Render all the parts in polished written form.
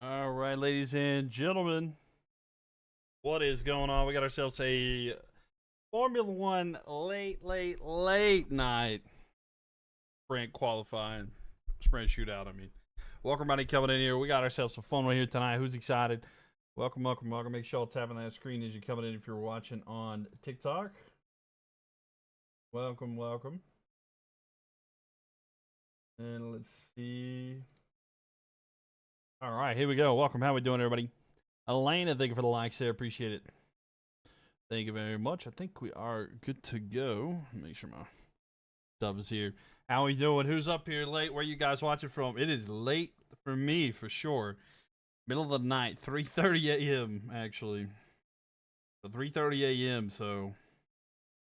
All right, ladies and gentlemen, what is going on? We got ourselves a Formula One late night sprint qualifying, sprint shootout. Welcome, everybody coming in here. We got ourselves some fun right here tonight. Who's excited? Welcome, welcome, welcome. Make sure y'all tap on that screen as you're coming in if you're watching on TikTok. Welcome, welcome. And let's see. All right, here we go. Welcome. How we doing, everybody? Elena, thank you for the likes there. Appreciate it. Thank you very much. I think we are good to go. Make sure my stuff is here. How we doing? Who's up here late? Where you guys watching from? It is late for me, for sure. Middle of the night, 3:30 a.m. actually. So 3:30 a.m. So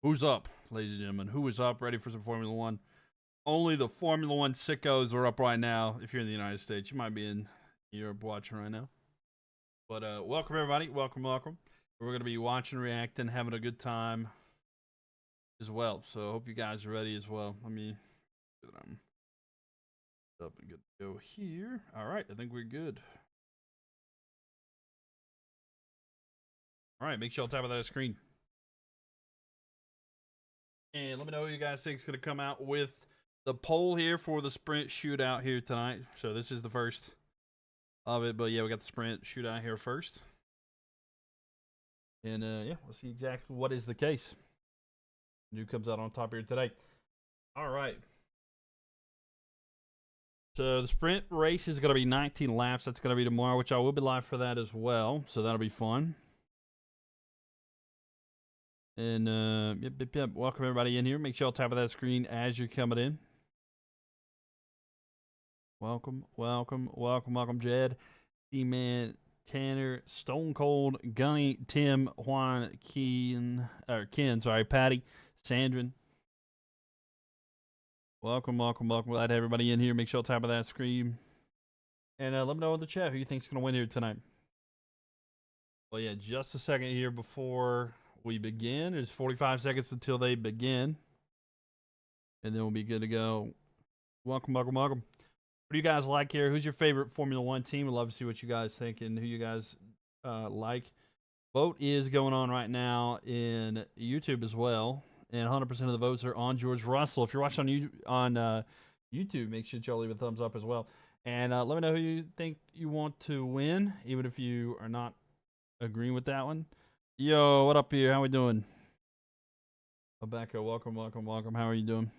who's up, ladies and gentlemen? Who is up, ready for some Formula One? Only the Formula One sickos are up right now. If you're in the United States, you might be in Europe watching right now. But welcome, everybody. Welcome, welcome. We're going to be watching, reacting, having a good time as well. So I hope you guys are ready as well. Let me get them up and good to go here. All right, I think we're good. All right, make sure y'all tap on that screen. And let me know who you guys think is going to come out with the poll here for the sprint shootout here tonight. So this is the first of it. But yeah, we got the sprint shootout here first. And yeah, we'll see exactly what is the case. New comes out on top here today. All right. So the sprint race is going to be 19 laps. That's going to be tomorrow, which I will be live for that as well. So that'll be fun. And yep. Welcome everybody in here. Make sure y'all tap on that screen as you're coming in. Welcome, Jed, D-Man, Tanner, Stone Cold, Gunny, Tim, Juan, Ken, Patty, Sandrin. Welcome. Glad to have everybody in here. Make sure you tap on that screen. And let me know in the chat who you think's going to win here tonight. Well, yeah, just a second here before we begin. There's 45 seconds until they begin. And then we'll be good to go. Welcome. What do you guys like here? Who's your favorite Formula One team? We'd love to see what you guys think and who you guys like. Vote is going on right now in YouTube as well. And 100% of the votes are on George Russell. If you're watching on YouTube, make sure y'all leave a thumbs up as well. And let me know who you think you want to win, even if you are not agreeing with that one. Yo, what up here? How we doing? Rebecca, welcome. How are you doing?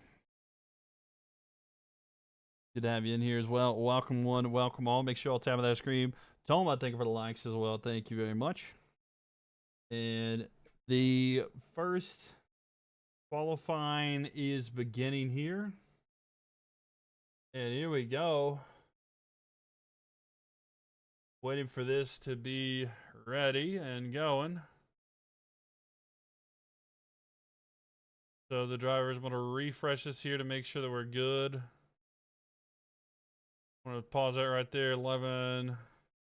Good to have you in here as well. Welcome one, welcome all. Make sure y'all tap on that screen. Tom, I thank you for the likes as well. Thank you very much. And the first qualifying is beginning here. And here we go. Waiting for this to be ready and going. So the driver is going to refresh this here to make sure that we're good. I'm going to pause that right there. 11.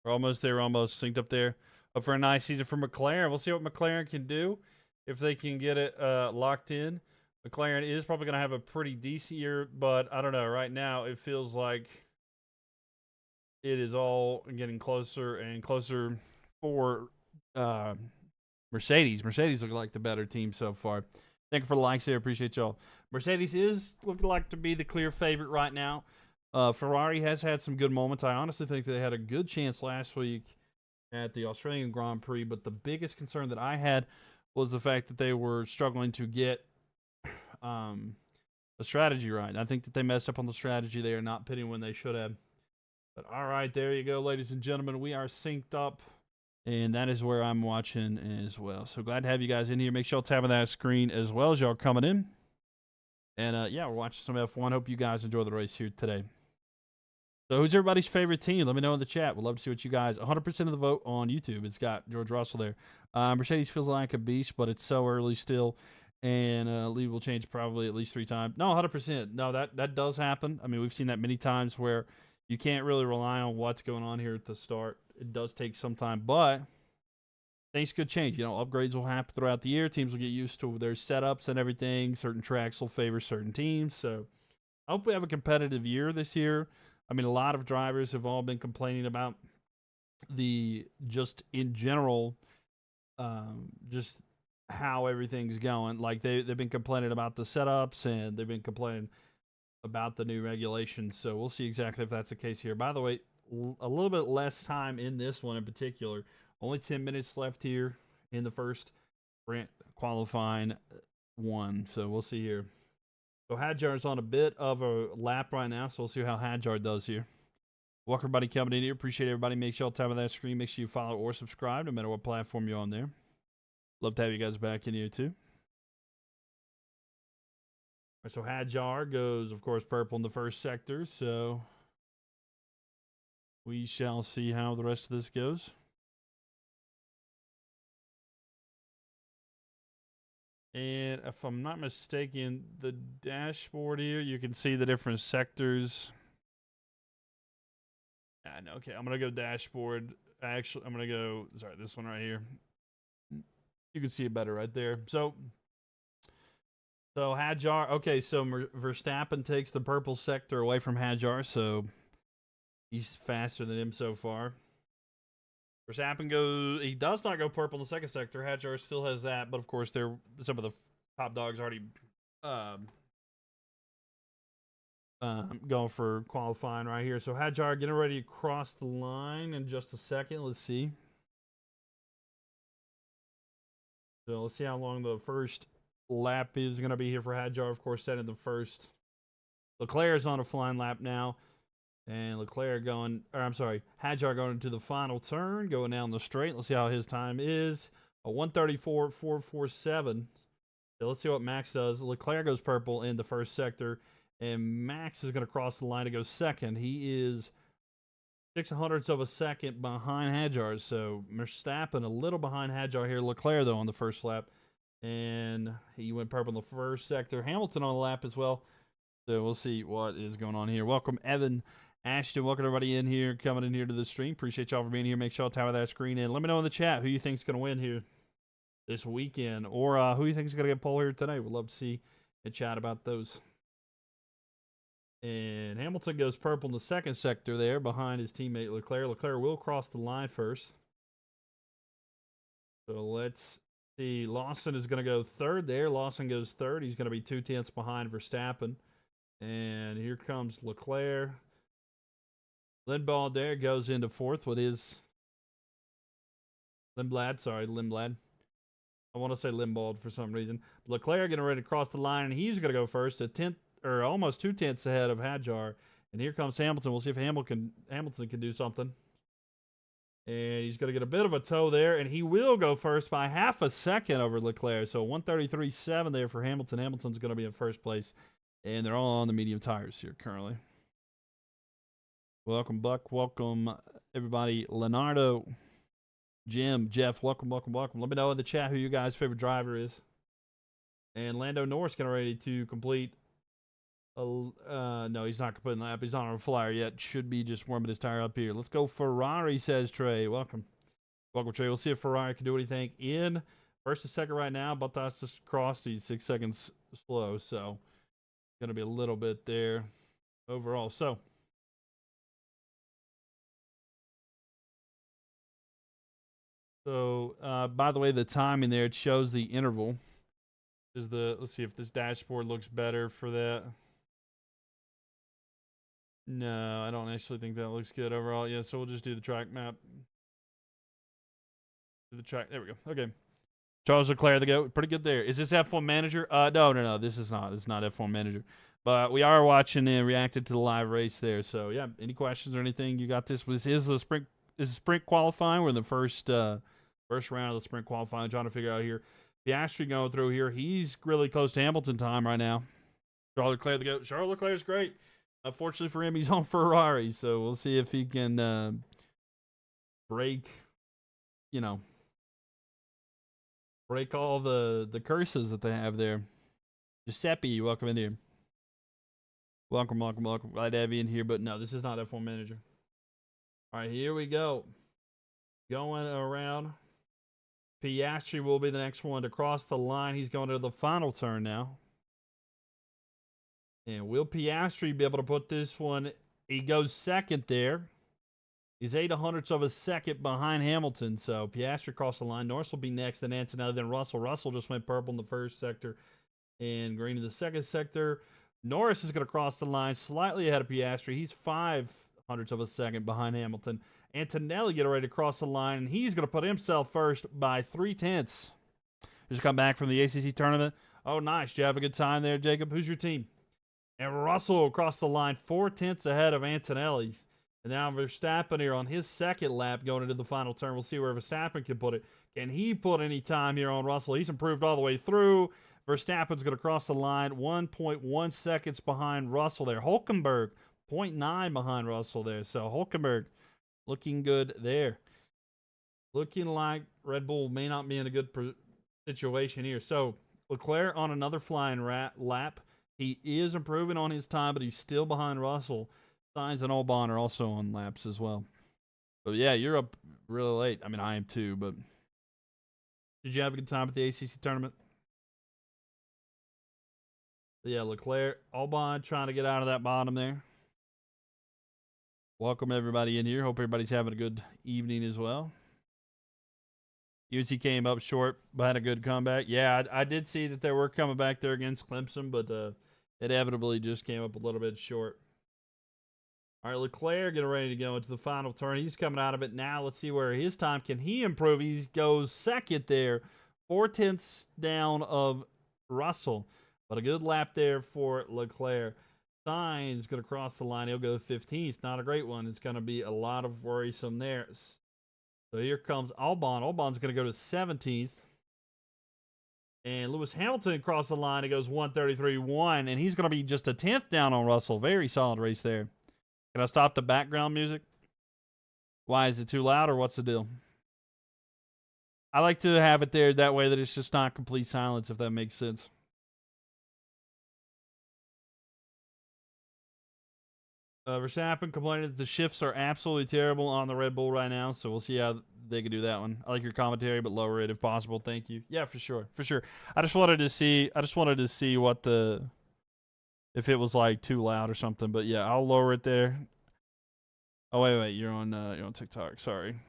We're almost there. We're almost synced up there. Up for a nice season for McLaren. We'll see what McLaren can do if they can get it locked in. McLaren is probably going to have a pretty decent year, but I don't know. Right now, it feels like it is all getting closer and closer for Mercedes. Mercedes look like the better team so far. Thank you for the likes there. Appreciate y'all. Mercedes is looking like to be the clear favorite right now. Ferrari has had some good moments. I honestly think they had a good chance last week at the Australian Grand Prix, but the biggest concern that I had was the fact that they were struggling to get the strategy right. I think that they messed up on the strategy. They are not pitting when they should have. But all right, there you go, ladies and gentlemen. We are synced up, and that is where I'm watching as well. So glad to have you guys in here. Make sure y'all tap on that screen as well as y'all coming in. And yeah, we're watching some F1. Hope you guys enjoy the race here today. So who's everybody's favorite team? Let me know in the chat. We'd love to see what you guys... 100% of the vote on YouTube. It's got George Russell there. Mercedes feels like a beast, but it's so early still. And lead will change probably at least 3 times. No, 100%. No, that does happen. I mean, we've seen that many times where you can't really rely on what's going on here at the start. It does take some time, but things could change. You know, upgrades will happen throughout the year. Teams will get used to their setups and everything. Certain tracks will favor certain teams. So I hope we have a competitive year this year. I mean, a lot of drivers have all been complaining about the just in general, just how everything's going. Like they've been complaining about the setups and they've been complaining about the new regulations. So we'll see exactly if that's the case here. By the way, a little bit less time in this one in particular. Only 10 minutes left here in the first sprint qualifying one. So we'll see here. So Hadjar's on a bit of a lap right now. So we'll see how Hadjar does here. Welcome everybody coming in here. Appreciate everybody. Make sure you tap on that screen. Make sure you follow or subscribe no matter what platform you're on there. Love to have you guys back in here too. All right, so Hadjar goes, of course, purple in the first sector. So we shall see how the rest of this goes. And if I'm not mistaken, the dashboard here, you can see the different sectors. Okay, I'm going to go dashboard. Actually, I'm going to go, sorry, this one right here. You can see it better right there. So Hadjar, okay, so Verstappen takes the purple sector away from Hadjar, so he's faster than him so far. Verstappen goes, he does not go purple in the second sector. Hadjar still has that, but of course, some of the top dogs already going for qualifying right here. So Hadjar getting ready to cross the line in just a second. Let's see. So let's see how long the first lap is going to be here for Hadjar. Of course, setting the first. Leclerc is on a flying lap now. And Hadjar going into the final turn, going down the straight. Let's see how his time is. A 1:34.447. So let's see what Max does. Leclerc goes purple in the first sector. And Max is going to cross the line to go second. He is 0.06 of a second behind Hadjar. So Verstappen a little behind Hadjar here. Leclerc, though, on the first lap. And he went purple in the first sector. Hamilton on the lap as well. So we'll see what is going on here. Welcome, Evan Ashton. Welcome, everybody in here, coming in here to the stream. Appreciate y'all for being here. Make sure y'all tap that screen in. Let me know in the chat who you think is going to win here this weekend. Or who you think is going to get pole here today. We'd love to see and chat about those. And Hamilton goes purple in the second sector there behind his teammate Leclerc. Leclerc will cross the line first. So let's see. Lawson is going to go third there. Lawson goes third. He's going to be 0.2 behind Verstappen. And here comes Leclerc. Lindblad there goes into fourth with his Lindblad. I want to say Lindblad for some reason. Leclerc getting ready to cross the line, and he's going to go first, almost 0.2 ahead of Hadjar. And here comes Hamilton. We'll see if Hamilton can do something. And he's going to get a bit of a toe there, and he will go first by 0.5 seconds over Leclerc. So 1:33.7 there for Hamilton. Hamilton's going to be in first place, and they're all on the medium tires here currently. Welcome, Buck. Welcome, everybody. Leonardo, Jim, Jeff, welcome. Let me know in the chat who you guys' favorite driver is. And Lando Norris getting ready to complete. No, he's not completing the lap. He's not on a flyer yet. Should be just warming his tire up here. Let's go Ferrari, says Trey. Welcome, Trey. We'll see if Ferrari can do anything in first and second right now. Bottas just crossed. He's 6 seconds slow, so going to be a little bit there overall. So, by the way, the timing there, it shows the interval. Let's see if this dashboard looks better for that. No, I don't actually think that looks good overall. Yeah, so we'll just do the track map. Do the track. There we go. Okay. Charles Leclerc, the GOAT. Pretty good there. Is this F1 Manager? No. This is not. It's not F1 Manager. But we are watching and reacted to the live race there. So, yeah, any questions or anything? You got this. This is the sprint qualifying. We're in the first round of the sprint qualifying. Trying to figure out here. Piastri going through here. He's really close to Hamilton time right now. Charles Leclerc, the GOAT. Charles Leclerc's great. Unfortunately for him, he's on Ferrari. So we'll see if he can break all the curses that they have there. Giuseppe, welcome in here. Welcome. Glad to have you in here. But no, this is not F1 Manager. All right, here we go. Going around. Piastri will be the next one to cross the line. He's going to the final turn now. And will Piastri be able to put this one? He goes second there. He's 8/100ths of a second behind Hamilton. So Piastri crossed the line. Norris will be next, then Antonelli, then Russell. Russell just went purple in the first sector and green in the second sector. Norris is going to cross the line slightly ahead of Piastri. He's 5/100ths of a second behind Hamilton. Antonelli getting ready to cross the line, and he's going to put himself first by 3/10. Just come back from the ACC tournament. Oh, nice. Did you have a good time there, Jacob? Who's your team? And Russell across the line, 4/10 ahead of Antonelli. And now Verstappen here on his second lap going into the final turn. We'll see where Verstappen can put it. Can he put any time here on Russell? He's improved all the way through. Verstappen's going to cross the line, 1.1 seconds behind Russell there. Hulkenberg, 0.9 behind Russell there. So Hulkenberg looking good there. Looking like Red Bull may not be in a good situation here. So Leclerc on another flying lap. He is improving on his time, but he's still behind Russell. Sainz and Albon are also on laps as well. But yeah, you're up really late. I mean, I am too, but did you have a good time at the ACC tournament? But yeah, Leclerc, Albon trying to get out of that bottom there. Welcome everybody in here. Hope everybody's having a good evening as well. UNC came up short, but had a good comeback. Yeah, I did see that they were coming back there against Clemson, but inevitably just came up a little bit short. All right, Leclerc getting ready to go into the final turn. He's coming out of it now. Let's see where his time. Can he improve? He goes second there. 4/10 down of Russell. But a good lap there for Leclerc. Sainz going to cross the line. He'll go 15th. Not a great one. It's going to be a lot of worrisome there. So here comes Albon. Albon's going to go to 17th. And Lewis Hamilton crossed the line. He goes 1:33.1. And he's going to be just a 10th down on Russell. Very solid race there. Can I stop the background music? Why, is it too loud or what's the deal? I like to have it there that way that it's just not complete silence, if that makes sense. Verstappen complaining that the shifts are absolutely terrible on the Red Bull right now, so we'll see how they can do that one. I like your commentary, but lower it if possible. Thank you. Yeah, for sure, for sure. I just wanted to see what the, if it was like too loud or something. But yeah, I'll lower it there. Oh wait, you're on TikTok. Sorry.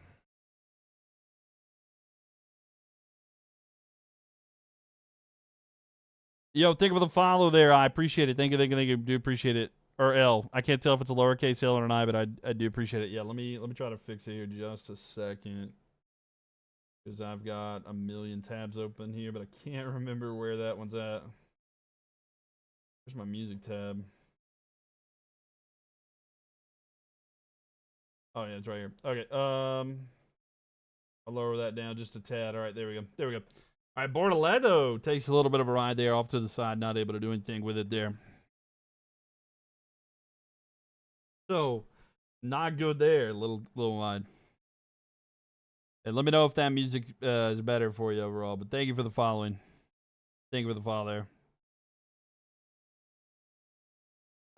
Yo, thank you for the follow there. I appreciate it. Thank you. Do appreciate it. Or L. I can't tell if it's a lowercase L or an I, but I do appreciate it. Yeah, let me try to fix it here just a second. Because I've got a million tabs open here, but I can't remember where that one's at. Where's my music tab? Oh yeah, it's right here. Okay. I'll lower that down just a tad. All right, there we go. All right, Bortoleto takes a little bit of a ride there off to the side, not able to do anything with it there. So, not good there. A little wide. And let me know if that music is better for you overall. But thank you for the following. Thank you for the follow there.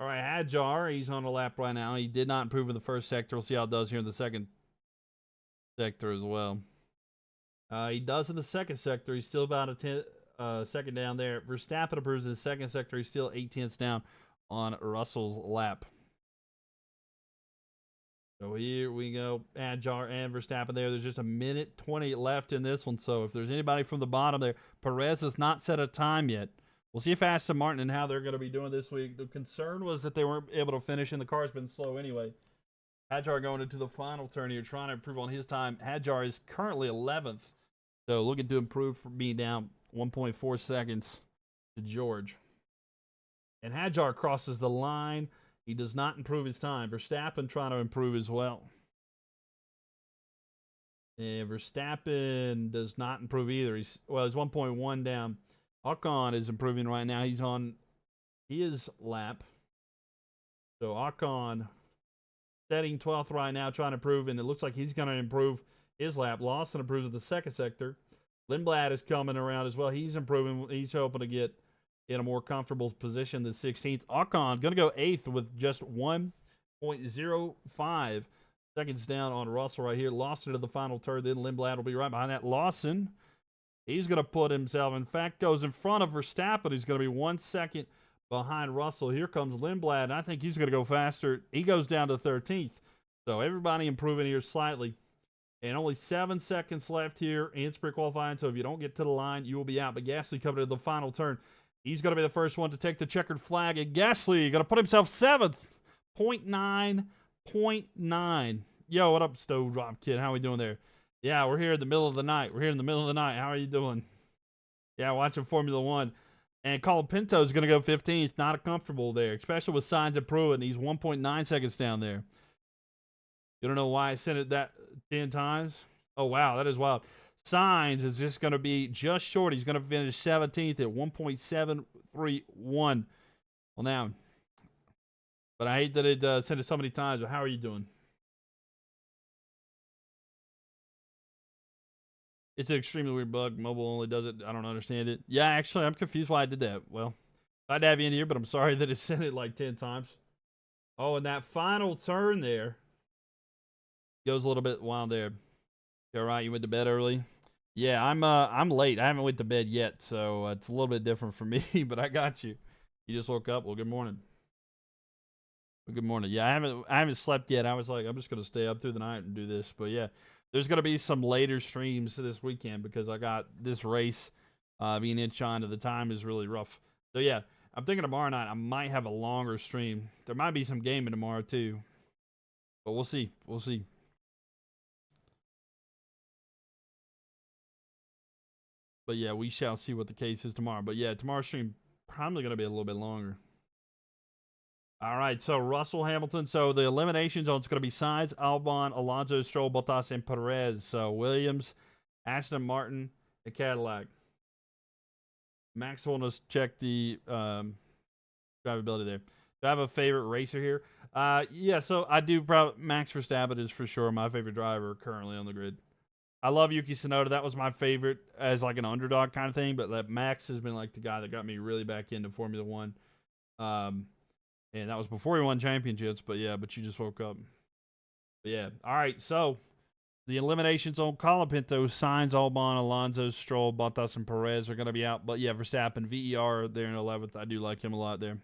All right, Hadjar, he's on a lap right now. He did not improve in the first sector. We'll see how it does here in the second sector as well. He does in the second sector. He's still about a second down there. Verstappen improves in the second sector. He's still 8/10 down on Russell's lap. So here we go. Hadjar and Verstappen there. There's just a minute 20 left in this one. So if there's anybody from the bottom there, Perez has not set a time yet. We'll see if Aston Martin and how they're going to be doing this week. The concern was that they weren't able to finish, and the car's been slow anyway. Hadjar going into the final turn here, trying to improve on his time. Hadjar is currently 11th. So looking to improve from being down 1.4 seconds to George. And Hadjar crosses the line. He does not improve his time. Verstappen trying to improve as well. And Verstappen does not improve either. He's 1.1 down. Ocon is improving right now. He's on his lap. So Ocon setting 12th right now, trying to improve, and it looks like he's going to improve his lap. Lawson improves in the second sector. Lindblad is coming around as well. He's improving. He's hoping to get in a more comfortable position than 16th. Ocon going to go 8th with just 1.05 seconds down on Russell right here. Lawson to the final turn. Then Lindblad will be right behind that. Lawson, he's going to put himself, in fact, goes in front of Verstappen. He's going to be 1 second behind Russell. Here comes Lindblad, and I think he's going to go faster. He goes down to 13th. So everybody improving here slightly. And only 7 seconds left here in sprint qualifying. So if you don't get to the line, you will be out. But Gasly coming to the final turn. He's going to be the first one to take the checkered flag. And Gasly going to put himself 7th. 0.9. Yo, what up, Stove Drop Kid? How we doing there? Yeah, we're here in the middle of the night. How are you doing? Yeah, watching Formula One. And Colin Pinto is going to go 15th. Not comfortable there, especially with Sainz and Pruitt. He's 1.9 seconds down there. You don't know why I sent it that 10 times? Oh, wow, that is wild. Sainz is just going to be just short. He's going to finish 17th at 1.731. Well, now, but I hate that it sent it so many times. But how are you doing? It's an extremely weird bug. Mobile only does it. I don't understand it. Yeah, actually, I'm confused why I did that. Well, I'd have you in here, but I'm sorry that it sent it like 10 times. Oh, and that final turn there goes a little bit wild there. You all right? You went to bed early? Yeah, I'm late. I haven't went to bed yet, so it's a little bit different for me, but I got you. You just woke up? Well, good morning. Well, good morning. Yeah, I haven't slept yet. I was like, I'm just going to stay up through the night and do this. But yeah, there's going to be some later streams this weekend because I got this race being in China. The time is really rough. So yeah, I'm thinking tomorrow night I might have a longer stream. There might be some gaming tomorrow too. But we'll see. We'll see. But yeah, we shall see what the case is tomorrow. But yeah, tomorrow's stream probably going to be a little bit longer. All right, so Russell Hamilton. So the elimination zone is going to be Sainz, Albon, Alonso, Stroll, Bottas, and Perez. So Williams, Aston Martin, and Cadillac. Max will just check the drivability there. Do I have a favorite racer here? Yeah, so I do. Max Verstappen is for sure my favorite driver currently on the grid. I love Yuki Tsunoda. That was my favorite as like an underdog kind of thing. But Max has been like the guy that got me really back into Formula One. And that was before he won championships. But yeah, but you just woke up. But yeah. All right. So the eliminations on Colin Pinto, Sainz, Albon, Alonso, Stroll, Bottas, and Perez are going to be out. But yeah, Verstappen, VER there in 11th. I do like him a lot there.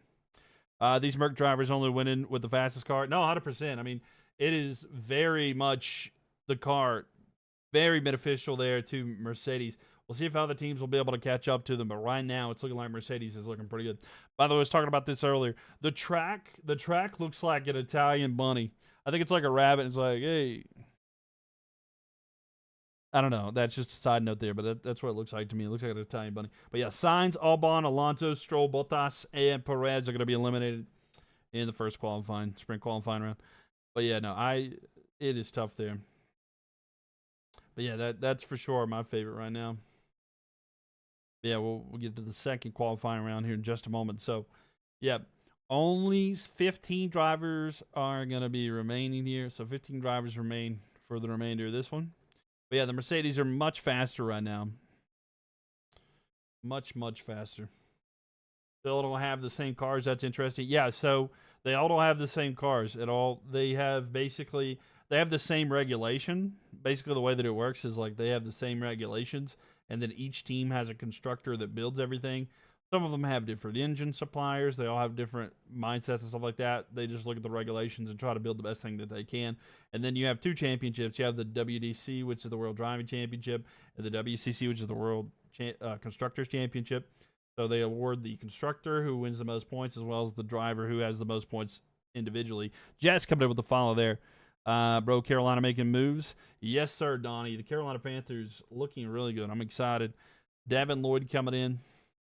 These Mylk drivers only winning with the fastest car. No, 100%. I mean, it is very much the car. Very beneficial there to Mercedes. We'll see if other teams will be able to catch up to them, but right now it's looking like Mercedes is looking pretty good. By the way, I was talking about this earlier. The track looks like an Italian bunny. I think it's like a rabbit. It's like, hey. I don't know. That's just a side note there, but that's what it looks like to me. It looks like an Italian bunny. But yeah, Sainz, Albon, Alonso, Stroll, Bottas, and Perez are going to be eliminated in the first sprint qualifying round. But yeah, no, it is tough there. But yeah, that's for sure my favorite right now. But yeah, we'll get to the second qualifying round here in just a moment. So, yeah, only 15 drivers are going to be remaining here. So 15 drivers remain for the remainder of this one. But yeah, the Mercedes are much faster right now. Much, much faster. They all don't have the same cars. That's interesting. Yeah, so they all don't have the same cars at all. They have basically... They have the same regulation. Basically, the way that it works is like they have the same regulations, and then each team has a constructor that builds everything. Some of them have different engine suppliers. They all have different mindsets and stuff like that. They just look at the regulations and try to build the best thing that they can. And then you have two championships. You have the WDC, which is the World Driving Championship, and the WCC, which is the World Constructors Championship. So they award the constructor who wins the most points as well as the driver who has the most points individually. Jazz coming up with the follow there. Bro, Carolina making moves. Yes, sir, Donnie. The Carolina Panthers looking really good. I'm excited. Devin Lloyd coming in.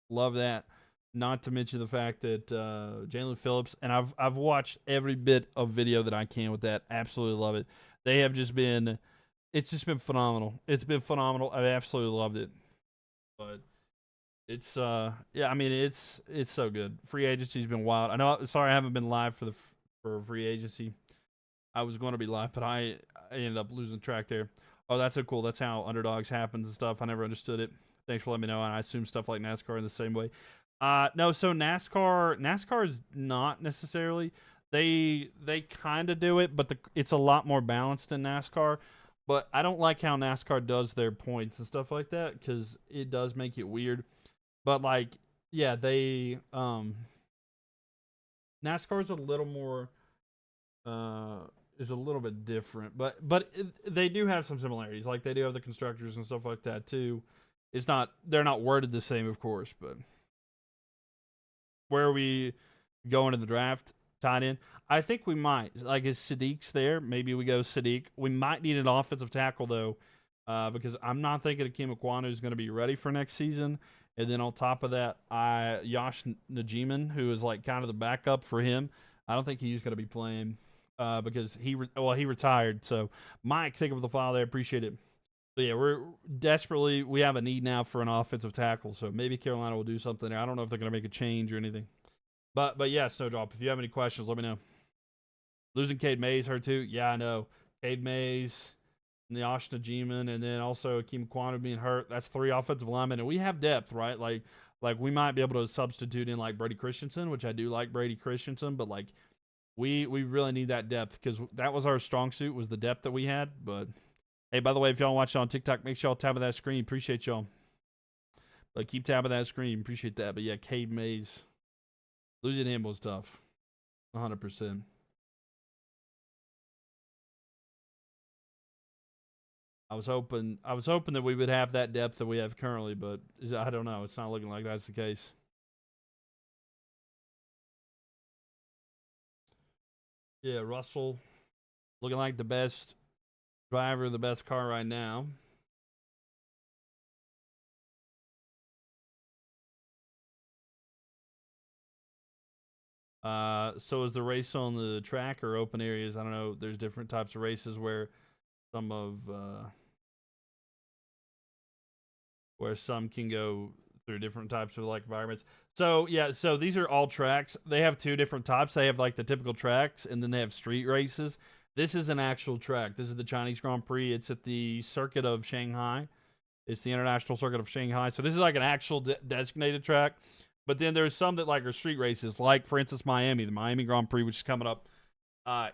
Love that. Not to mention the fact that Jalen Phillips, and I've watched every bit of video that I can with that. Absolutely love it. They have just been, it's just been phenomenal. It's been phenomenal. I absolutely loved it. But it's yeah, I mean it's so good. Free agency's been wild. I know. Sorry, I haven't been live for free agency. I was going to be live, but I ended up losing track there. Oh, that's so cool. That's how underdogs happens and stuff. I never understood it. Thanks for letting me know. And I assume stuff like NASCAR in the same way. No, so NASCAR is not necessarily. They kind of do it, but it's a lot more balanced than NASCAR. But I don't like how NASCAR does their points and stuff like that because it does make it weird. But like, yeah, NASCAR's a little more. is a little bit different, but they do have some similarities. Like they do have the constructors and stuff like that too. It's not they're not worded the same, of course, but where are we going to the draft? Tight end. I think we might. Like, is Sadiq's there? Maybe we go Sadiq. We might need an offensive tackle, though, because I'm not thinking Akeem Ekwonu is going to be ready for next season. And then on top of that, Yash Najiman, who is like kind of the backup for him, I don't think he's going to be playing because he retired. So, Mike, think of the file there. Appreciate it. But yeah, we have a need now for an offensive tackle. So maybe Carolina will do something there. I don't know if they're going to make a change or anything. But yeah, Snowdrop, if you have any questions, let me know. Losing Cade Mays hurt too. Yeah, I know. Cade Mays, Nyash Najiman, and then also Akeem Ekwonu being hurt. That's 3 offensive linemen, and we have depth, right? Like we might be able to substitute in like Brady Christensen, which I do like Brady Christensen, but like we really need that depth because that was our strong suit, was the depth that we had. But hey, by the way, if y'all watch it on TikTok, make sure y'all tab that screen. Appreciate y'all. But keep tabbing that screen. Appreciate that. But yeah, Cade Mays. Losing him was tough. 100%. I was hoping that we would have that depth that we have currently, but I don't know. It's not looking like that's the case. Yeah, Russell looking like the best driver of the best car right now. So is the race on the track or open areas? I don't know. There's different types of races where some can go through different types of like environments. So yeah, so these are all tracks. They have 2 different types. They have like the typical tracks, and then they have street races. This is an actual track. This is the Chinese Grand Prix. It's at the circuit of Shanghai. It's the International Circuit of Shanghai. So this is like an actual designated track. But then there's some that like are street races, like for instance Miami, the Miami Grand Prix, which is coming up.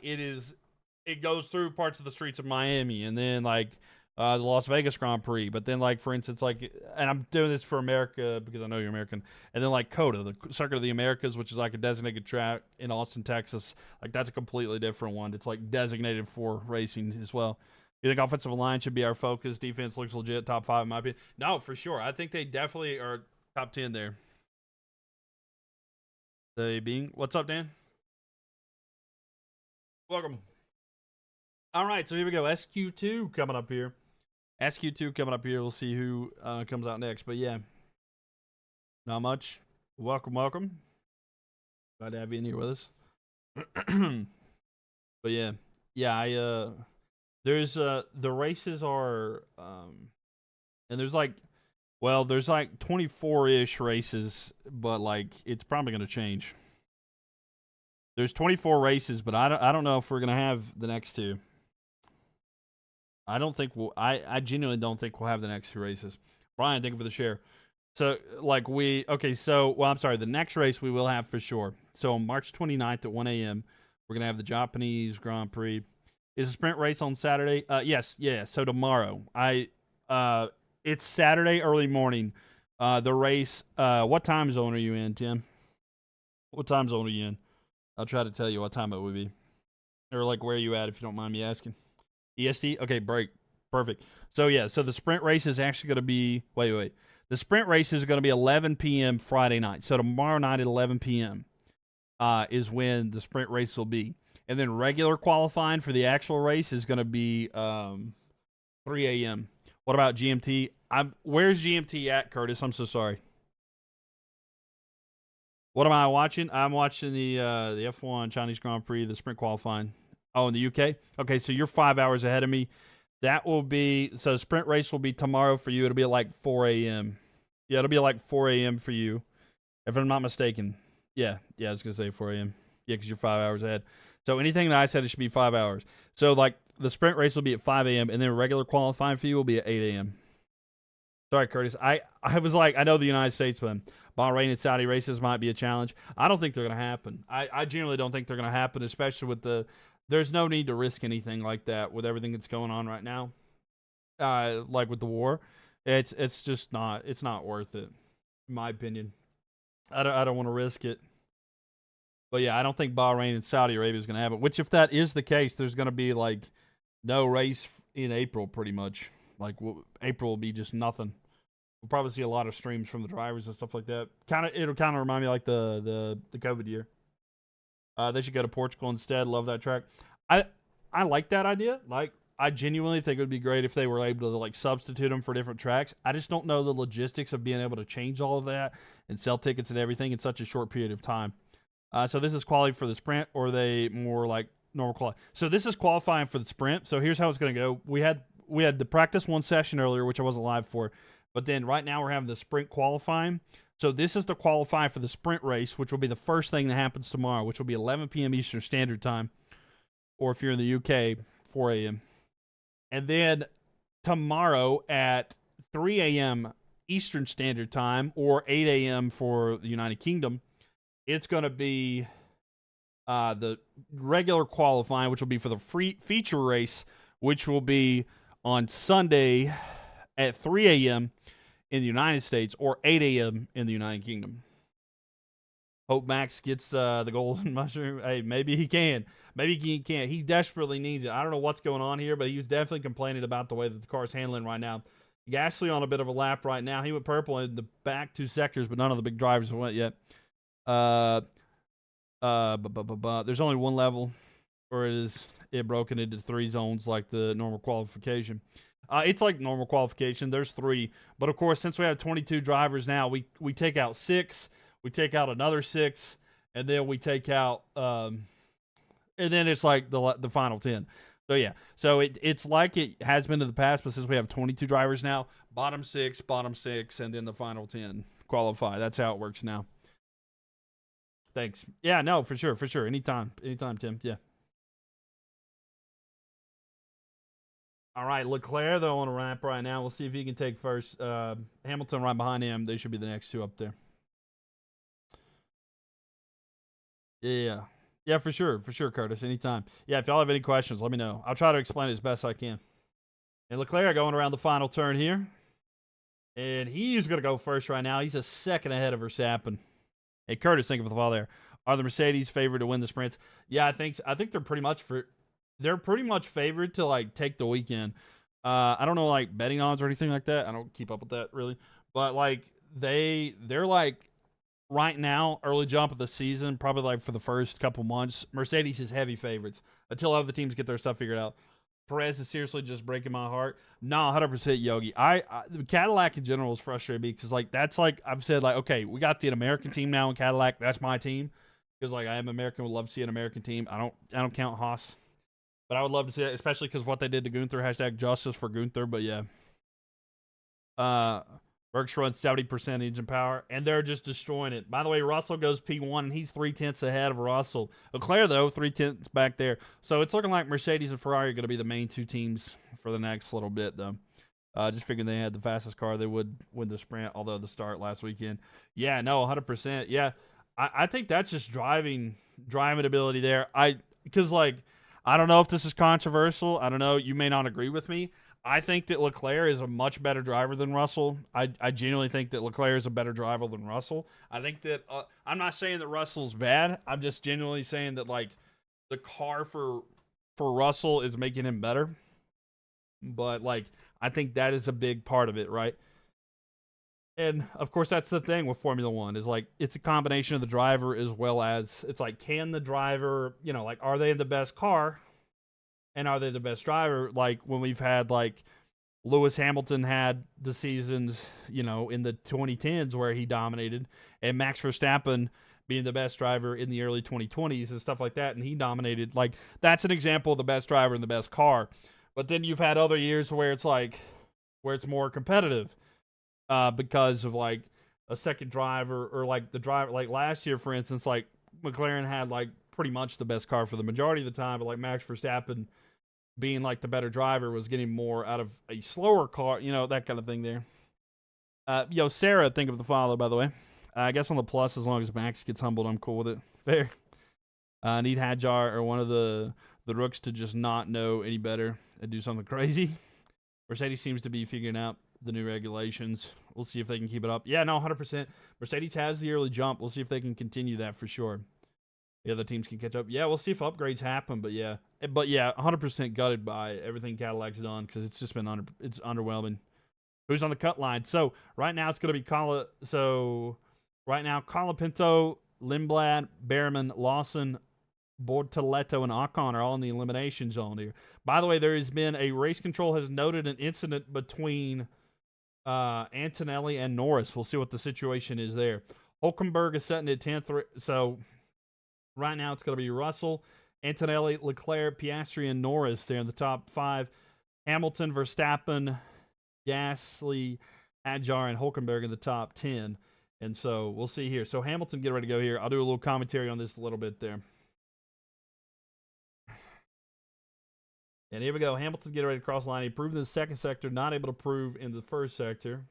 It goes through parts of the streets of Miami, and then like the Las Vegas Grand Prix. But then like for instance and I'm doing this for America because I know you're American. And then like COTA, the Circuit of the Americas, which is like a designated track in Austin, Texas. Like that's a completely different one. It's like designated for racing as well. You think offensive line should be our focus? Defense looks legit, top 5 in my opinion. No, for sure. I think they definitely are top 10 there. What's up, Dan? Welcome. All right, so here we go. SQ2 coming up here. SQ2 coming up here. We'll see who comes out next. But yeah, not much. Welcome. Glad to have you in here with us. But yeah, there's the races are and there's like 24-ish races, but like it's probably going to change. There's 24 races, but I don't know if we're going to have the next 2. I don't think I genuinely don't think we'll have the next 2 races. Brian, thank you for the share. So like I'm sorry, the next race we will have for sure. So on March 29th at 1 a.m., we're going to have the Japanese Grand Prix. Is a sprint race on Saturday? Yes. So tomorrow. It's Saturday early morning. The race, what time zone are you in, Tim? What time zone are you in? I'll try to tell you what time it would be. Or like where are you at if you don't mind me asking. EST? Okay, break. Perfect. So yeah, so the sprint race is actually going to be, wait. The sprint race is going to be 11 p.m. Friday night. So tomorrow night at 11 p.m. Is when the sprint race will be. And then regular qualifying for the actual race is going to be 3 a.m. What about GMT? Where's GMT at, Curtis? I'm so sorry. What am I watching? I'm watching the F1 Chinese Grand Prix, the sprint qualifying. Oh, in the UK? Okay, so you're 5 hours ahead of me. That will be, so sprint race will be tomorrow for you. It'll be at like 4 a.m. Yeah, it'll be like 4 a.m. for you, if I'm not mistaken. Yeah, I was going to say 4 a.m. Yeah, because you're 5 hours ahead. So anything that I said, it should be 5 hours. So like the sprint race will be at 5 a.m. and then regular qualifying for you will be at 8 a.m. Sorry, Curtis. I was like, I know the United States, but Bahrain and Saudi races might be a challenge. I don't think they're going to happen. I generally don't think they're going to happen, especially with there's no need to risk anything like that with everything that's going on right now. Like with the war, it's just not, it's not worth it, in my opinion. I don't want to risk it. But yeah, I don't think Bahrain and Saudi Arabia is going to have it. Which, if that is the case, there's going to be like no race in April, pretty much. Like April will be just nothing. We'll probably see a lot of streams from the drivers and stuff like that. It'll kind of remind me like the COVID year. They should go to Portugal instead. Love that track. I like that idea. Like, I genuinely think it would be great if they were able to like substitute them for different tracks. I just don't know the logistics of being able to change all of that and sell tickets and everything in such a short period of time. So this is quality for the sprint, or are they more like normal quality? So this is qualifying for the sprint. So here's how it's going to go. We had the practice one session earlier, which I wasn't live for, but then right now we're having the sprint qualifying. So this is to qualify for the sprint race, which will be the first thing that happens tomorrow, which will be 11 p.m. Eastern Standard Time, or if you're in the UK, 4 a.m. And then tomorrow at 3 a.m. Eastern Standard Time, or 8 a.m. for the United Kingdom, it's going to be the regular qualifying, which will be for the free feature race, which will be on Sunday at 3 a.m. in the United States, or 8 a.m. in the United Kingdom. Hope Max gets the golden mushroom. Hey, maybe he can. Maybe he can't. He desperately needs it. I don't know what's going on here, but he was definitely complaining about the way that the car's handling right now. Gasly on a bit of a lap right now. He went purple in the back two sectors, but none of the big drivers have went yet. There's only one level, or it broken into 3 zones like the normal qualification. It's like normal qualification. There's 3, but of course, since we have 22 drivers now, we take out 6, we take out another 6, and then we take out, and then it's like the final 10. So yeah, so it's like it has been in the past, but since we have 22 drivers now, bottom 6, and then the final 10 qualify. That's how it works now. Thanks. Yeah, no, for sure. Anytime, Tim. Yeah. All right, Leclerc, though, on a ramp right now. We'll see if he can take first. Hamilton right behind him. They should be the next 2 up there. Yeah. Yeah, for sure, Curtis. Anytime. Yeah, if y'all have any questions, let me know. I'll try to explain it as best I can. And Leclerc going around the final turn here. And he's going to go first right now. He's a second ahead of Verstappen. Hey, Curtis, thank you for the follow there. Are the Mercedes favored to win the sprints? Yeah, I think they're pretty much favored to like take the weekend. I don't know like betting odds or anything like that. I don't keep up with that really, but like they're like right now early jump of the season, probably like for the first couple months, Mercedes is heavy favorites until other teams get their stuff figured out. Perez is seriously just breaking my heart. No, 100% Yogi. The Cadillac in general is frustrating me because like that's like I've said like okay, we got the American team now in Cadillac. That's my team because like I am American. Would love to see an American team. I don't count Haas, but I would love to see it, especially because what they did to Gunther. # justice for Gunther. But yeah, Merckx runs 70% engine power, and they're just destroying it. By the way, Russell goes P1, and he's 3/10 ahead of Russell. Leclerc, though, 3/10 back there. So it's looking like Mercedes and Ferrari are going to be the main 2 teams for the next little bit, though. Just figuring they had the fastest car, they would win the sprint, although the start last weekend. Yeah, no, 100%. Yeah, I think that's just driving ability there. Because, like, I don't know if this is controversial. I don't know. You may not agree with me. I think that Leclerc is a much better driver than Russell. I genuinely think that Leclerc is a better driver than Russell. I think that I'm not saying that Russell's bad. I'm just genuinely saying that like the car for Russell is making him better. But like I think that is a big part of it, right? And of course that's the thing with Formula 1 is like it's a combination of the driver as well as it's like can the driver, like are they in the best car? And are they the best driver? Like when we've had like Lewis Hamilton had the seasons, in the 2010s where he dominated, and Max Verstappen being the best driver in the early 2020s and stuff like that, and he dominated. Like that's an example of the best driver in the best car. But then you've had other years where it's more competitive because of like a second driver or like the driver. Like last year, for instance, like McLaren had like pretty much the best car for the majority of the time, but like Max Verstappen being like the better driver was getting more out of a slower car, that kind of thing there. Sarah, think of the follow, by the way. I guess on the plus, as long as Max gets humbled, I'm cool with it. Fair. Need Hadjar or one of the rooks to just not know any better and do something crazy. Mercedes seems to be figuring out the new regulations. We'll see if they can keep it up. Yeah, no, 100%. Mercedes has the early jump. We'll see if they can continue that for sure. The other teams can catch up. Yeah, we'll see if upgrades happen, but yeah. 100% gutted by everything Cadillac's done because it's just been it's underwhelming. Who's on the cut line? So right now it's going to be right now Colapinto, Lindblad, Behrman, Lawson, Bortoleto, and Ocon are all in the elimination zone here. By the way, there has been a race control has noted an incident between Antonelli and Norris. We'll see what the situation is there. Hulkenberg is setting at 10th. So right now it's going to be Russell, Antonelli, Leclerc, Piastri, and Norris there in the top 5. Hamilton, Verstappen, Gasly, Hadjar, and Hulkenberg in the top 10. And so we'll see here. So Hamilton, get ready to go here. I'll do a little commentary on this a little bit there. And here we go. Hamilton getting ready to cross the line. He proved in the second sector, not able to prove in the first sector.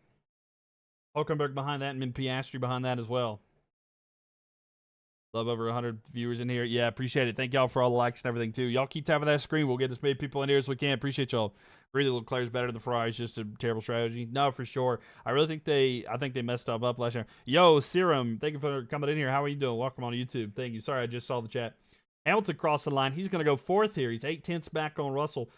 Hulkenberg behind that, and then Piastri behind that as well. Love over 100 viewers in here. Yeah, appreciate it. Thank y'all for all the likes and everything, too. Y'all keep tapping that screen. We'll get as many people in here as we can. Appreciate y'all. Really, Leclerc's better than the Ferrari. It's just a terrible strategy. No, for sure. I think they messed up last year. Yo, Serum, thank you for coming in here. How are you doing? Welcome on YouTube. Thank you. Sorry, I just saw the chat. Hamilton crossed the line. He's going to go 4th here. He's 8/10 back on Russell.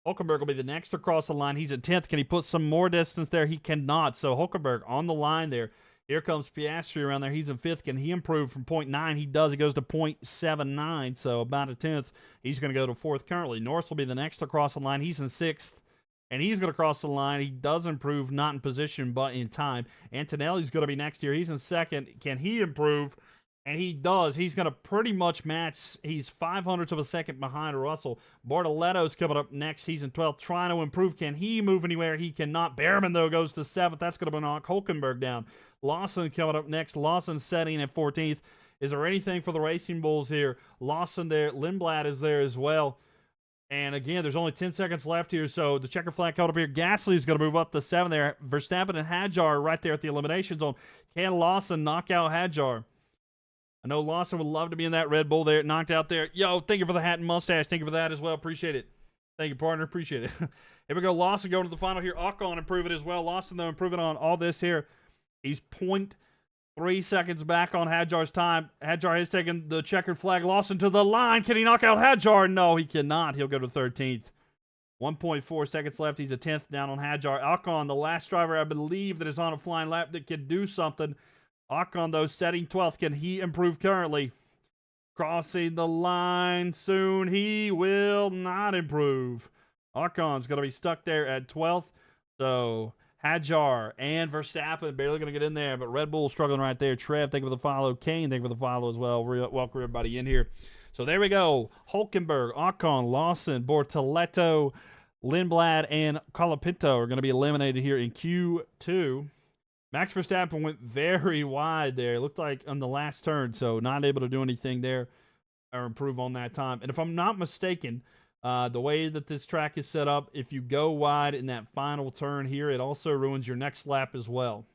Hulkenberg will be the next to cross the line. He's at 10th. Can he put some more distance there? He cannot. So Hulkenberg on the line there. Here comes Piastri around there. He's in 5th. Can he improve from 0.9? He does. He goes to 0.79, so about a 10th. He's going to go to 4th currently. Norris will be the next to cross the line. He's in 6th, and he's going to cross the line. He does improve, not in position, but in time. Antonelli's going to be next here. He's in 2nd. Can he improve? And he does. He's going to pretty much match. He's 0.05 of a second behind Russell. Bortoleto's coming up next. He's in 12th, trying to improve. Can he move anywhere? He cannot. Behrman, though, goes to 7th. That's going to knock Hulkenberg down. Lawson coming up next. Lawson setting at 14th. Is there anything for the Racing Bulls here? Lawson there. Lindblad is there as well. And again, there's only 10 seconds left here, so the checker flag caught up here. Gasly is going to move up to 7 there. Verstappen and Hadjar right there at the elimination zone. Can Lawson knock out Hadjar? I know Lawson would love to be in that Red Bull there, knocked out there. Yo, thank you for the hat and mustache. Thank you for that as well. Appreciate it. Thank you, partner. Appreciate it. Here we go. Lawson going to the final here. Ocon improving as well. Lawson, though, improving on all this here. He's 0.3 seconds back on Hadjar's time. Hadjar has taken the checkered flag. Lawson to the line. Can he knock out Hadjar? No, he cannot. He'll go to 13th. 1.4 seconds left. He's a 10th down on Hadjar. Ocon, the last driver, I believe, that is on a flying lap that can do something. Ocon, though, setting 12th. Can he improve currently? Crossing the line soon. He will not improve. Ocon's going to be stuck there at 12th. So, Hadjar and Verstappen barely going to get in there, but Red Bull struggling right there. Trev, thank you for the follow. Kane, thank you for the follow as well. Welcome everybody in here. So, there we go. Hulkenberg, Ocon, Lawson, Bortoleto, Lindblad, and Colapinto are going to be eliminated here in Q2. Max Verstappen went very wide there. It looked like on the last turn, so not able to do anything there or improve on that time. And if I'm not mistaken, the way that this track is set up, if you go wide in that final turn here, it also ruins your next lap as well.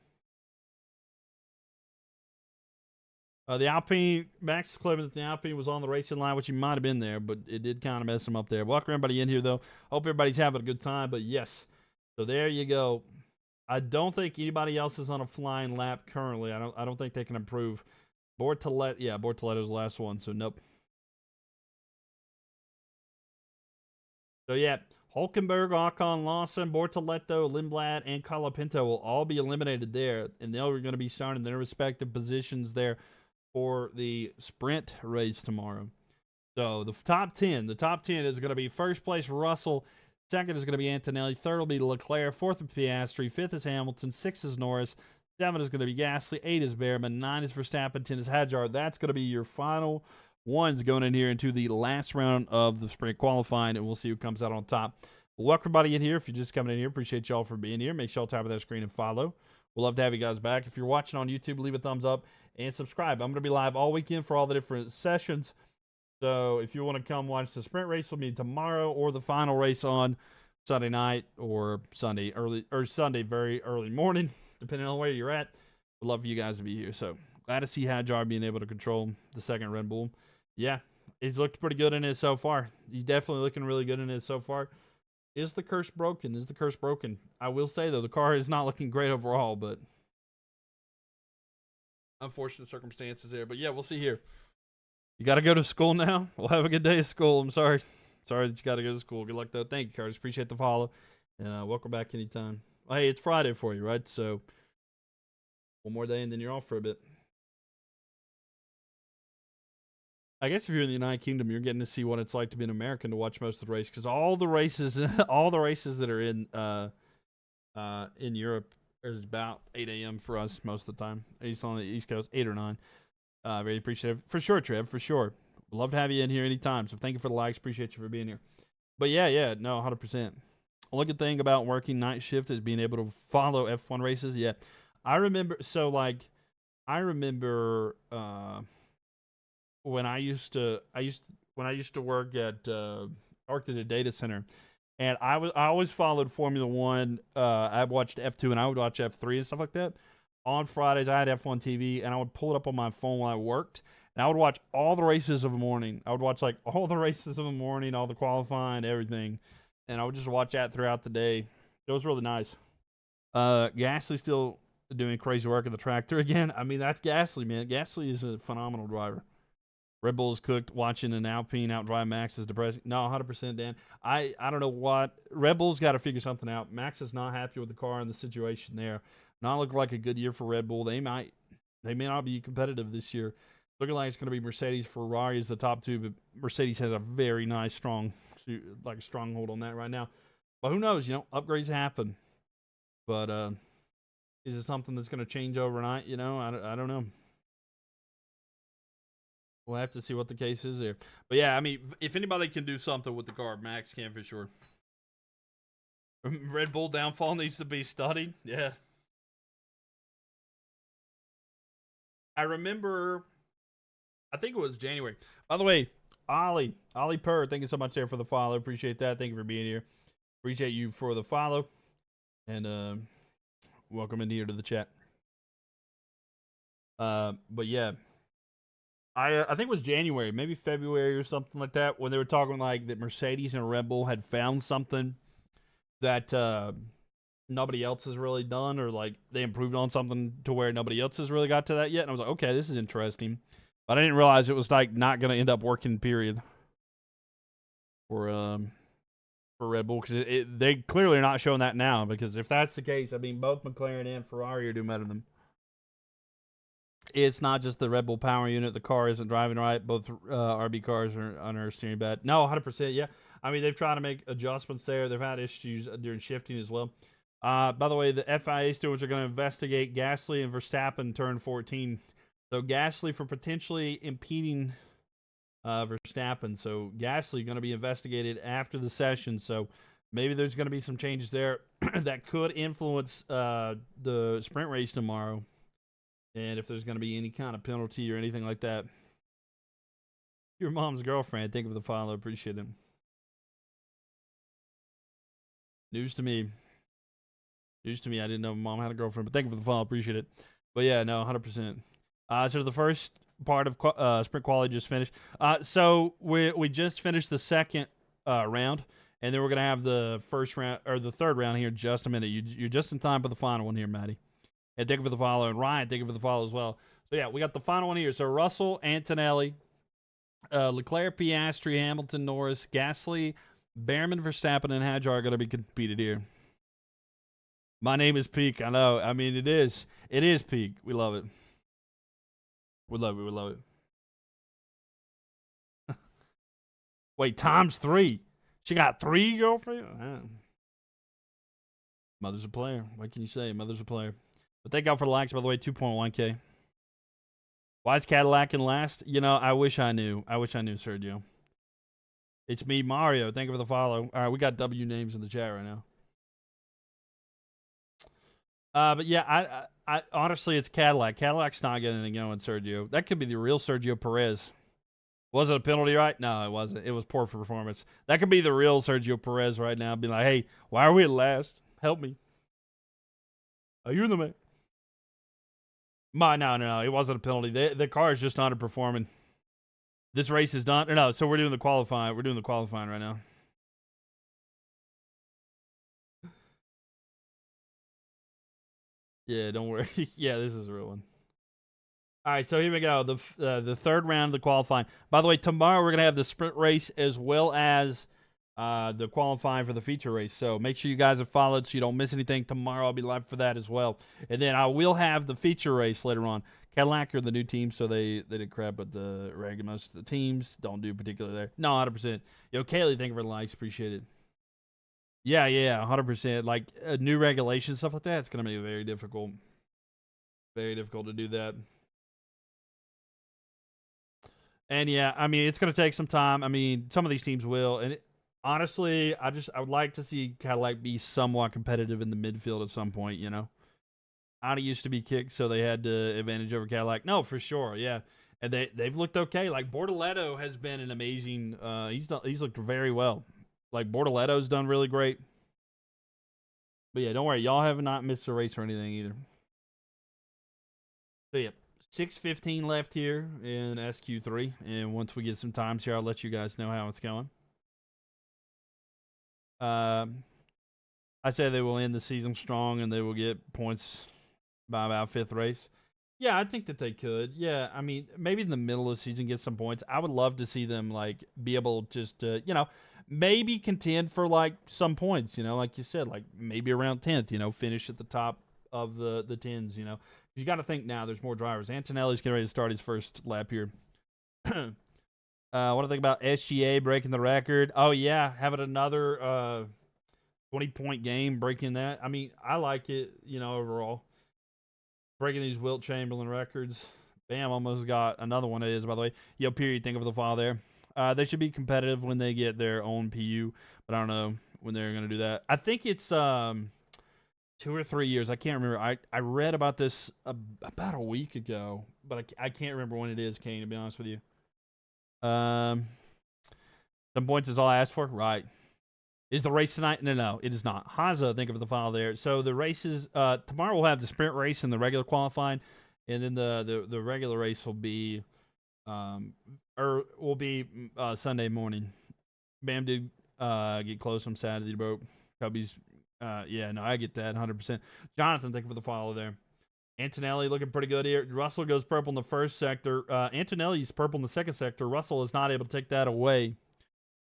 The Alpine, Max is claiming that the Alpine was on the racing line, which he might have been there, but it did kind of mess him up there. Welcome everybody in here, though. Hope everybody's having a good time, but yes. So there you go. I don't think anybody else is on a flying lap currently. I don't think they can improve. Bortoleto's the last one, so nope. So yeah, Hulkenberg, Ocon, Lawson, Bortoleto, Lindblad, and Colapinto will all be eliminated there, and they're going to be starting their respective positions there for the sprint race tomorrow. So the top 10 is going to be first place Russell. Second is going to be Antonelli. Third will be Leclerc. Fourth is Piastri. Fifth is Hamilton. 6 is Norris. 7 is going to be Gasly. 8 is Behrman. 9 is Verstappen. 10 is Hadjar. That's going to be your final ones going in here into the last round of the sprint qualifying, and we'll see who comes out on top. Welcome everybody in here. If you're just coming in here, appreciate y'all for being here. Make sure y'all tap on that screen and follow. We'll love to have you guys back. If you're watching on YouTube, leave a thumbs up and subscribe. I'm going to be live all weekend for all the different sessions. So if you want to come watch the sprint race with me tomorrow or the final race on Sunday night or Sunday very early morning, depending on where you're at, we'd love for you guys to be here. So glad to see Hadjar being able to control the second Red Bull. Yeah, he's looked pretty good in it so far. He's definitely looking really good in it so far. Is the curse broken? Is the curse broken? I will say, though, the car is not looking great overall, but unfortunate circumstances there. But yeah, we'll see here. You got to go to school now? Well, have a good day of school. I'm sorry. Sorry that you got to go to school. Good luck, though. Thank you, Curtis. Appreciate the follow. And welcome back anytime. Well, hey, it's Friday for you, right? So one more day and then you're off for a bit. I guess if you're in the United Kingdom, you're getting to see what it's like to be an American to watch most of the race because all the races, all the races that are in Europe is about 8 a.m. for us most of the time. At least on the East Coast, 8 or 9. Very appreciative. For sure, Trev, for sure. Love to have you in here anytime. So thank you for the likes. Appreciate you for being here. But yeah, no, 100%. Only good thing about working night shift is being able to follow F1 races. Yeah. I remember, when I used to work at Arctic Data Center, and I always followed Formula One. I watched F2 and I would watch F3 and stuff like that. On Fridays, I had F1 TV, and I would pull it up on my phone while I worked, and I would watch all the races of the morning. I would watch like all the races of the morning, all the qualifying, everything, and I would just watch that throughout the day. It was really nice. Gasly still doing crazy work at the tractor again. I mean, that's Gasly, man. Gasly is a phenomenal driver. Red Bull's cooked. Watching an Alpine outdrive Max is depressing. No, 100%, Dan. I don't know what. Red Bull's got to figure something out. Max is not happy with the car and the situation there. Not looking like a good year for Red Bull. They may not be competitive this year. Looking like it's going to be Mercedes, Ferrari is the top two, but Mercedes has a very nice, stronghold on that right now. But who knows? Upgrades happen. But is it something that's going to change overnight? I don't know. We'll have to see what the case is there. But yeah, I mean, if anybody can do something with the car, Max can for sure. Red Bull downfall needs to be studied. Yeah. I remember, I think it was January. By the way, Ollie Purr, thank you so much there for the follow. Appreciate that. Thank you for being here. Appreciate you for the follow. And welcome in here to the chat. But yeah. I think it was January, maybe February or something like that, when they were talking like that Mercedes and Red Bull had found something that nobody else has really done, or like they improved on something to where nobody else has really got to that yet. And I was like, okay, this is interesting. But I didn't realize it was like not going to end up working, period, for Red Bull, because they clearly are not showing that now, because if that's the case, I mean, both McLaren and Ferrari are doing better than them. It's not just the Red Bull power unit. The car isn't driving right. Both RB cars are under steering bad. No, 100%. Yeah. I mean, they've tried to make adjustments there. They've had issues during shifting as well. By the way, the FIA stewards are going to investigate Gasly and Verstappen turn 14. So Gasly for potentially impeding Verstappen. So Gasly going to be investigated after the session. So maybe there's going to be some changes there that could influence the sprint race tomorrow. And if there's going to be any kind of penalty or anything like that. Your mom's girlfriend, thank you for the follow. Appreciate it. News to me. I didn't know mom had a girlfriend, but thank you for the follow. Appreciate it. But yeah, no, 100%. So the first part of sprint quality just finished. So we just finished the second round, and then we're going to have the first round, or the third round here in just a minute. You're just in time for the final one here, Maddie. And thank you for the follow. And Ryan, thank you for the follow as well. So, yeah, we got the final one here. So, Russell, Antonelli, Leclerc, Piastri, Hamilton, Norris, Gasly, Behrman, Verstappen, and Hadjar are going to be competed here. My name is Peak. I know. I mean, it is. It is Peak. We love it. We love it. We love it. Wait, times 3. She got 3 girlfriends? Mother's a player. What can you say? Mother's a player. But thank God for the likes, by the way, 2.1K. Why is Cadillac in last? I wish I knew. Sergio. It's me, Mario. Thank you for the follow. All right, we got W names in the chat right now. But yeah, I honestly, it's Cadillac. Cadillac's not getting anything going, Sergio. That could be the real Sergio Perez. Was it a penalty, right? No, it wasn't. It was poor performance. That could be the real Sergio Perez right now. Be like, hey, why are we at last? Help me. Are you the man? No. It wasn't a penalty. The car is just underperforming. This race is done. No, so we're doing the qualifying. We're doing the qualifying right now. Yeah, don't worry. Yeah, this is a real one. All right, so here we go. The third round of the qualifying. By the way, tomorrow we're gonna have the sprint race as well as the qualifying for the feature race. So make sure you guys are followed so you don't miss anything. Tomorrow I'll be live for that as well, and then I will have the feature race later on. Cadillac are the new team, so they did crap, but the regular most of the teams don't do particularly there. No, 100%. Yo, Kaylee, thank you for the likes, appreciate it. Yeah, 100%. Like new regulations, stuff like that, it's gonna be very difficult to do that. And yeah, I mean, it's going to take some time. I mean, some of these teams will. And honestly, I would like to see Cadillac be somewhat competitive in the midfield at some point, you know? Audi used to be kicked, so they had the advantage over Cadillac. No, for sure, yeah. And they've looked okay. Like, Bortoletto has been an amazing he's looked very well. Like, Bortoletto's done really great. But yeah, don't worry. Y'all have not missed a race or anything either. So yeah. 6:15 left here in SQ3, and once we get some times here, I'll let you guys know how it's going. I say they will end the season strong, and they will get points by about fifth race. Yeah, I think that they could. Yeah, I mean, maybe in the middle of the season get some points. I would love to see them like be able just to, maybe contend for like some points. Like you said, like maybe around 10th. Finish at the top of the tens. You got to think now there's more drivers. Antonelli's getting ready to start his first lap here. What do I think about SGA breaking the record? Oh, yeah, having another 20-point game, breaking that. I mean, I like it, overall. Breaking these Wilt Chamberlain records. Bam, almost got another one. It is, by the way. Yo, period, think of the file there. They should be competitive when they get their own PU, but I don't know when they're going to do that. I think it's 2 or 3 years. I can't remember. I read about this about a week ago, but I can't remember when it is, Kane, to be honest with you. Some points is all I asked for? Right. Is the race tonight? No, it is not. Haza, think of the file there. So the races, tomorrow we'll have the sprint race and the regular qualifying, and then the regular race will be Sunday morning. Bam did get close on Saturday, broke. Cubbies. I get that 100%. Jonathan, thank you for the follow there. Antonelli looking pretty good here. Russell goes purple in the first sector. Antonelli's purple in the second sector. Russell is not able to take that away.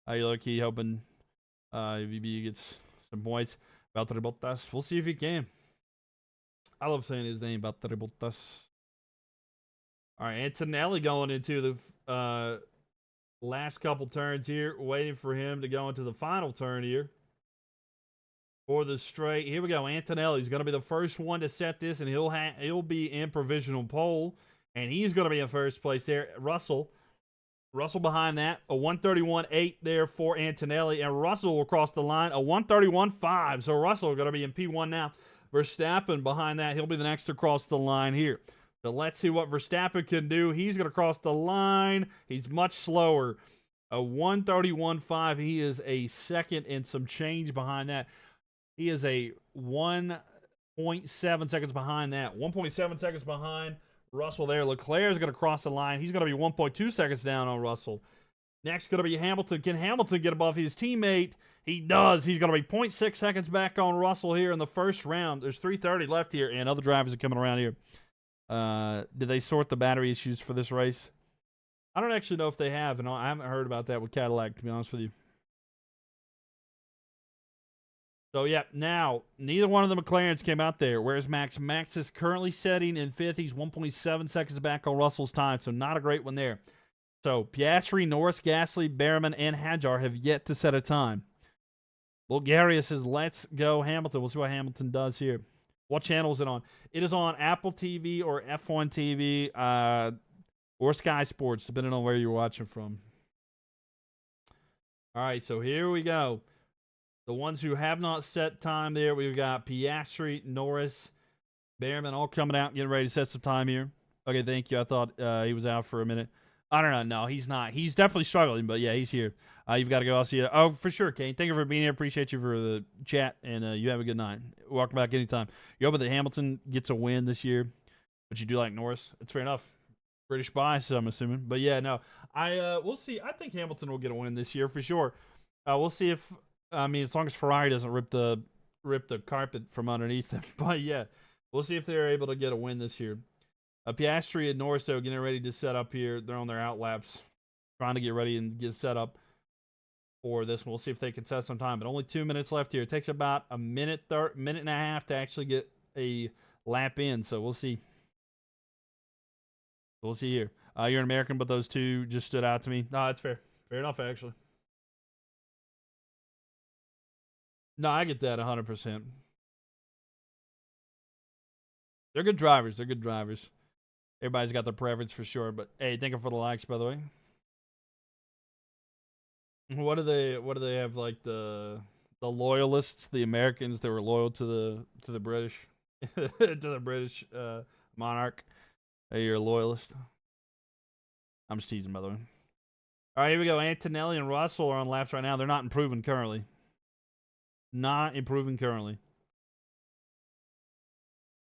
You're lucky, hoping VB gets some points. Valtteri Bottas. We'll see if he can. I love saying his name, Valtteri Bottas. All right, Antonelli going into the last couple turns here. Waiting for him to go into the final turn here. For the straight. Here we go. Antonelli's going to be the first one to set this, and he'll be in provisional pole, and he's going to be in first place there. Russell behind that. A 131.8 there for Antonelli, and Russell will cross the line. A 131.5. So Russell going to be in P1 now. Verstappen behind that. He'll be the next to cross the line here. So let's see what Verstappen can do. He's going to cross the line. He's much slower. A 131.5. He is a second and some change behind that. He is a 1.7 seconds behind that. 1.7 seconds behind Russell there. Leclerc is going to cross the line. He's going to be 1.2 seconds down on Russell. Next going to be Hamilton. Can Hamilton get above his teammate? He does. He's going to be 0.6 seconds back on Russell here in the first round. There's 3:30 left here, and other drivers are coming around here. Did they sort the battery issues for this race? I don't actually know if they have, and I haven't heard about that with Cadillac, to be honest with you. So, yeah, now, neither one of the McLarens came out there. Where's Max? Max is currently setting in fifth. He's 1.7 seconds back on Russell's time, so not a great one there. So, Piastri, Norris, Gasly, Behrman, and Hadjar have yet to set a time. Bulgaria says, let's go Hamilton. We'll see what Hamilton does here. What channel is it on? It is on Apple TV or F1 TV or Sky Sports, depending on where you're watching from. All right, so here we go. The ones who have not set time there, we've got Piastri, Norris, Behrman all coming out, getting ready to set some time here. Okay, thank you. I thought he was out for a minute. I don't know. No, he's not. He's definitely struggling, but yeah, he's here. You've got to go. I'll see you. Oh, for sure, Kane. Thank you for being here. Appreciate you for the chat, and you have a good night. Welcome back anytime. You hope that Hamilton gets a win this year, but you do like Norris. It's fair enough. British bias, I'm assuming. But yeah, no. We'll see. I think Hamilton will get a win this year for sure. We'll see if... as long as Ferrari doesn't rip the carpet from underneath them. But yeah, we'll see if they're able to get a win this year. Piastri and Norris, though, getting ready to set up here. They're on their out laps, trying to get ready and get set up for this. We'll see if they can set some time. But only 2 minutes left here. It takes about a minute and a half to actually get a lap in. So we'll see. We'll see here. You're an American, but those two just stood out to me. No, that's fair. Fair enough, actually. No, I get that 100%. They're good drivers. They're good drivers. Everybody's got their preference for sure. But hey, thank you for the likes, by the way. What do they have, like the loyalists, the Americans that were loyal to the British to the British monarch? Hey, you're a loyalist. I'm just teasing, by the way. All right, here we go. Antonelli and Russell are on laps right now. They're not improving currently. Not improving currently.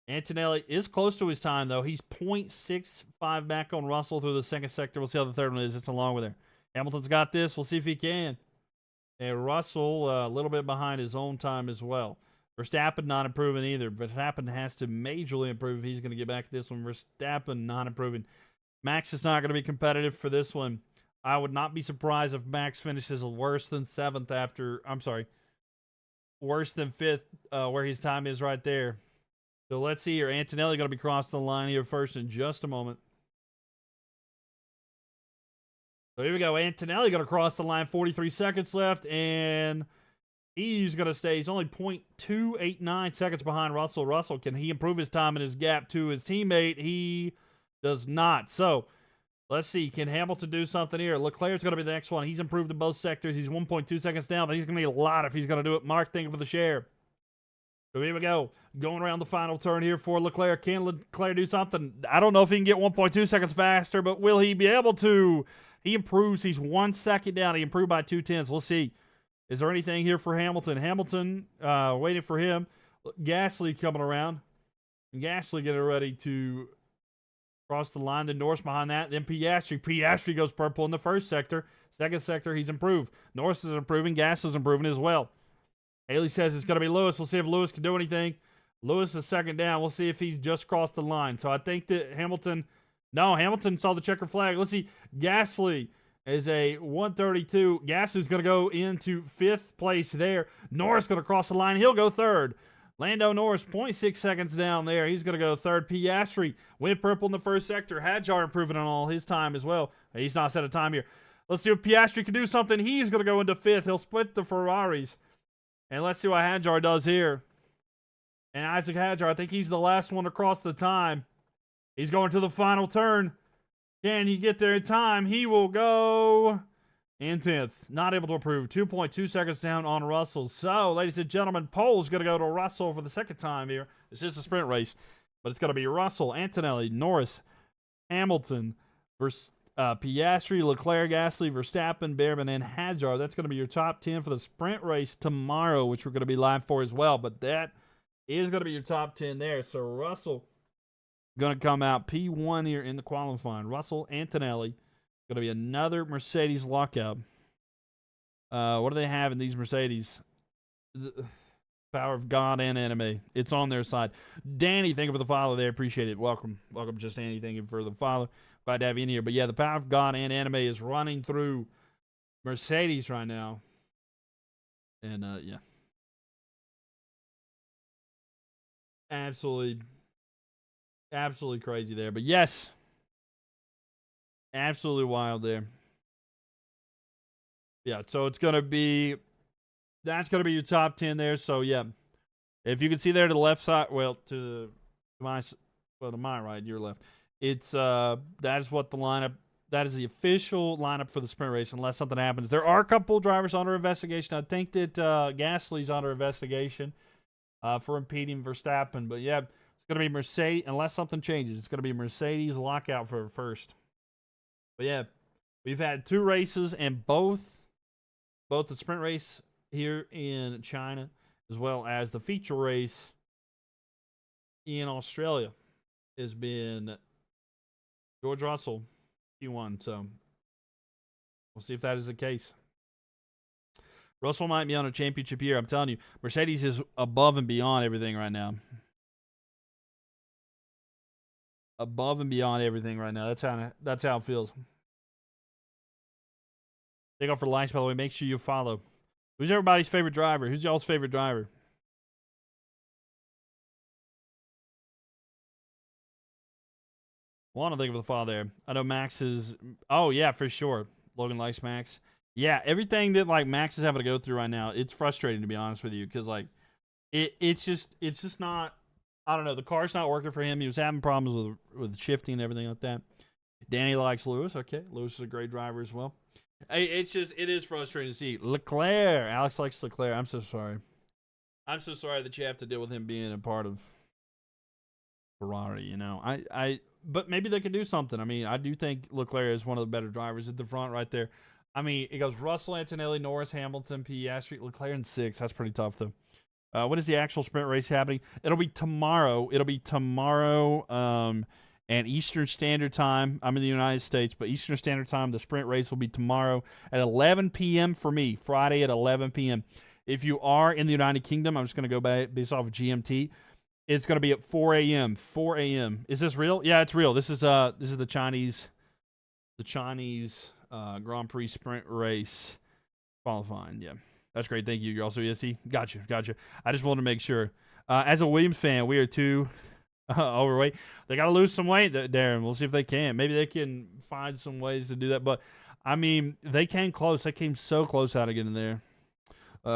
Antonelli is close to his time, though. He's 0.65 back on Russell through the second sector. We'll see how the third one is. It's along with there. Hamilton's got this. We'll see if he can. And Russell a little bit behind his own time as well. Verstappen not improving either. Verstappen has to majorly improve if he's going to get back to this one. Verstappen not improving. Max is not going to be competitive for this one. I would not be surprised if Max finishes worse than 7th after... I'm sorry. Worse than 5th, where his time is right there. So let's see here. Antonelli going to be crossing the line here first in just a moment. So here we go. Antonelli going to cross the line. 43 seconds left, and he's going to stay. He's only 0.289 seconds behind Russell. Russell, can he improve his time and his gap to his teammate? He does not. So let's see. Can Hamilton do something here? Leclerc's going to be the next one. He's improved in both sectors. He's 1.2 seconds down, but he's going to need a lot if he's going to do it. Mark, thank you for the share. So here we go. Going around the final turn here for Leclerc. Can Leclerc do something? I don't know if he can get 1.2 seconds faster, but will he be able to? He improves. He's 1 second down. He improved by 0.2. We'll see. Is there anything here for Hamilton? Hamilton waiting for him. Gasly coming around. And Gasly getting ready to cross the line. Then Norris behind that. Then Piastri. Piastri goes purple in the first sector. Second sector, he's improved. Norris is improving. Gasly's improving as well. Haley says it's going to be Lewis. We'll see if Lewis can do anything. Lewis is second down. We'll see if he's just crossed the line. So I think that Hamilton saw the checker flag. Let's see. Gasly is a 132. Gasly's going to go into 5th place there. Norris going to cross the line. He'll go 3rd. Lando Norris, 0.6 seconds down there. He's going to go 3rd. Piastri went purple in the first sector. Hadjar improving on all his time as well. He's not set a time here. Let's see if Piastri can do something. He's going to go into 5th. He'll split the Ferraris. And let's see what Hadjar does here. And Isaac Hadjar, I think he's the last one to cross the time. He's going to the final turn. Can he get there in time? He will go in 10th. Not able to improve. 2.2 seconds down on Russell. So, ladies and gentlemen, pole's going to go to Russell for the second time here. It's just a sprint race. But it's going to be Russell, Antonelli, Norris, Hamilton versus Piastri, Leclerc, Gasly, Verstappen, Behrman, and Hadjar. That's going to be your top 10 for the sprint race tomorrow, which we're going to be live for as well. But that is going to be your top 10 there. So Russell going to come out P1 here in the qualifying. Russell, Antonelli. Going to be another Mercedes lockout. What do they have in these Mercedes? The power of God and anime. It's on their side. Danny, thank you for the follow there. Appreciate it. Welcome. Welcome, just Danny. Thank you for the follow. Glad to have you in here. But yeah, the power of God and anime is running through Mercedes right now. And yeah. Absolutely crazy there. But yes. Absolutely wild there. Yeah, so it's going to be, that's going to be your top 10 there. So yeah, if you can see there to the left side, well, to my right, your left. It's that is what the lineup. That is the official lineup for the sprint race, unless something happens. There are a couple drivers under investigation. I think that Gasly's under investigation for impeding Verstappen. But yeah, it's going to be Mercedes, unless something changes. It's going to be Mercedes lockout for first. But yeah, we've had 2 races, and both the sprint race here in China, as well as the feature race in Australia, has been George Russell, P1. So we'll see if that is the case. Russell might be on a championship year. I'm telling you, Mercedes is above and beyond everything right now. above and beyond everything right now. That's how it feels. Take off for likes, by the way. Make sure you follow. Who's everybody's favorite driver? Who's y'all's favorite driver? Well, I don't think of the follow there. I know Max is. Oh yeah, for sure. Logan likes Max. Yeah, everything that like Max is having to go through right now, it's frustrating to be honest with you, because like it's just not. I don't know. The car's not working for him. He was having problems with shifting and everything like that. Danny likes Lewis. Okay, Lewis is a great driver as well. It is frustrating to see Leclerc. Alex likes Leclerc. I'm so sorry. I'm so sorry that you have to deal with him being a part of Ferrari. You know, but maybe they could do something. I mean, I do think Leclerc is one of the better drivers at the front right there. I mean, it goes Russell, Antonelli, Norris, Hamilton, Piastri, Leclerc in 6. That's pretty tough though. What is the actual sprint race happening? It'll be tomorrow. And Eastern Standard Time. I'm in the United States, but Eastern Standard Time, the sprint race will be tomorrow at 11 p.m. for me, Friday at 11 p.m. If you are in the United Kingdom, I'm just going to go based off of GMT. It's going to be at 4 a.m. 4 a.m. Is this real? Yeah, it's real. This is the Chinese Grand Prix sprint race qualifying. Yeah, that's great. Thank you. You're also ESC. Gotcha. I just wanted to make sure. As a Williams fan, we are too overweight. They got to lose some weight, Darren. We'll see if they can. Maybe they can find some ways to do that. But I mean, they came close. They came so close out of getting there.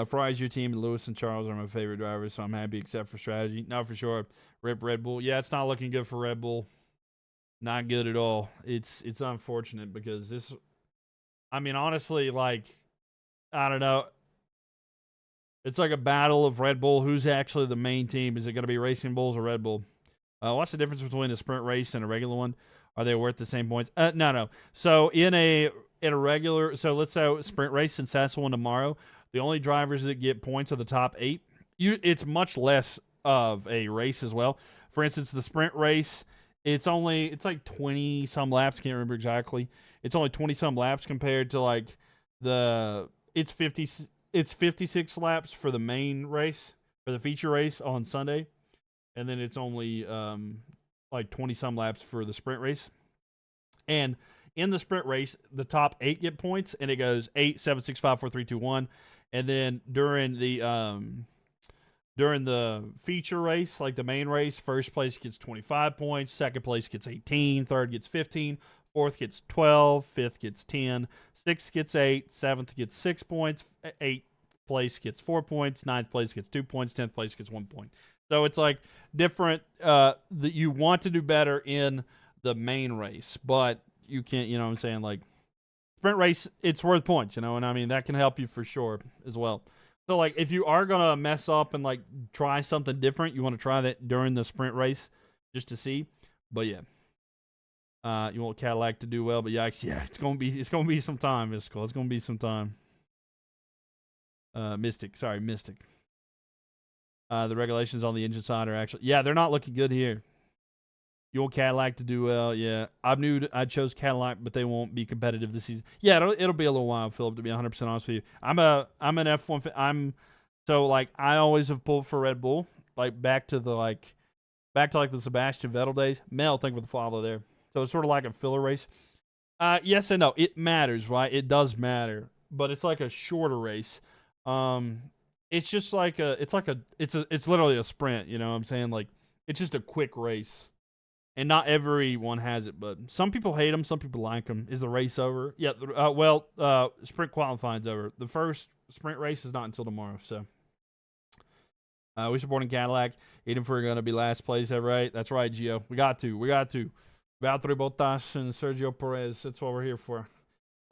Ferrari's your team, and Lewis and Charles are my favorite drivers, so I'm happy except for strategy. No, for sure. Rip Red Bull. Yeah, it's not looking good for Red Bull. Not good at all. It's unfortunate because this, I mean, honestly, like, I don't know. It's like a battle of Red Bull. Who's actually the main team? Is it going to be Racing Bulls or Red Bull? What's the difference between a sprint race and a regular one? Are they worth the same points? No. So in a regular, so let's say a sprint race, since that's one tomorrow, the only drivers that get points are the top 8. It's much less of a race as well. For instance, the sprint race, it's like 20 some laps. Can't remember exactly. It's only 20 some laps compared to like it's 56 laps for the main race, for the feature race on Sunday, and then it's only like 20 some laps for the sprint race. And in the sprint race, the top 8 get points, and it goes 8, 7, 6, 5, 4, 3, 2, 1. And then during the feature race, like the main race, first place gets 25 points, second place gets 18, third gets 15, fourth gets 12, fifth gets 10, sixth gets 8, seventh gets 6 points, 8th place gets 4 points, ninth place gets 2 points, 10th place gets 1 point. So it's like different. That you want to do better in the main race, but you can't. You know what I'm saying? Like sprint race, it's worth points. You know, and I mean that can help you for sure as well. So like if you are gonna mess up and like try something different, you want to try that during the sprint race just to see. But yeah. You want Cadillac to do well, but yeah, it's gonna be some time, Mystical. It's gonna be some time. Mystic. The regulations on the engine side are actually, yeah, they're not looking good here. You want Cadillac to do well, yeah. I chose Cadillac, but they won't be competitive this season. Yeah, it'll be a little while, Philip, to be 100% honest with you. I'm an F1 so like I always have pulled for Red Bull, like back to the Sebastian Vettel days. Mel, thank you for the follow there. So it's sort of like a filler race. Yes and no. It matters, right? It does matter, but it's like a shorter race. It's just like it's literally a sprint. You know what I'm saying? Like it's just a quick race, and not everyone has it. But some people hate them, some people like them. Is the race over? Yeah. Sprint qualifying's over. The first sprint race is not until tomorrow. So we're supporting Cadillac, even if we're gonna be last place. Is that right? That's right, Gio. We got to. Valtteri Bottas and Sergio Perez. That's what we're here for.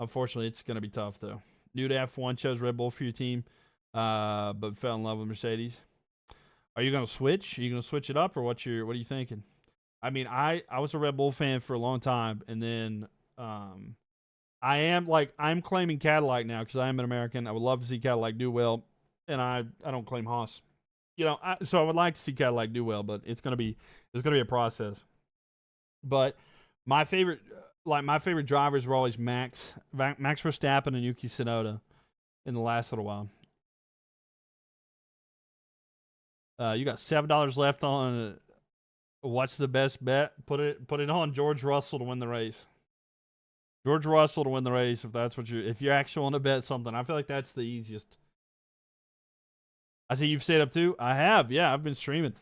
Unfortunately, it's going to be tough, though. New to F1, chose Red Bull for your team, but fell in love with Mercedes. Are you going to switch? Are you going to switch it up, or what are you thinking? I mean, I was a Red Bull fan for a long time, and then I'm claiming Cadillac now because I am an American. I would love to see Cadillac do well, and I don't claim Haas. You know, so I would like to see Cadillac do well, but it's going to be a process. But my favorite drivers were always Max Verstappen and Yuki Tsunoda in the last little while. You got $7 left on What's the best bet? Put it on George Russell to win the race. George Russell to win the race if that's what if you actually want to bet something. I feel like that's the easiest. I see you've stayed up too. I have. Yeah, I've been streaming.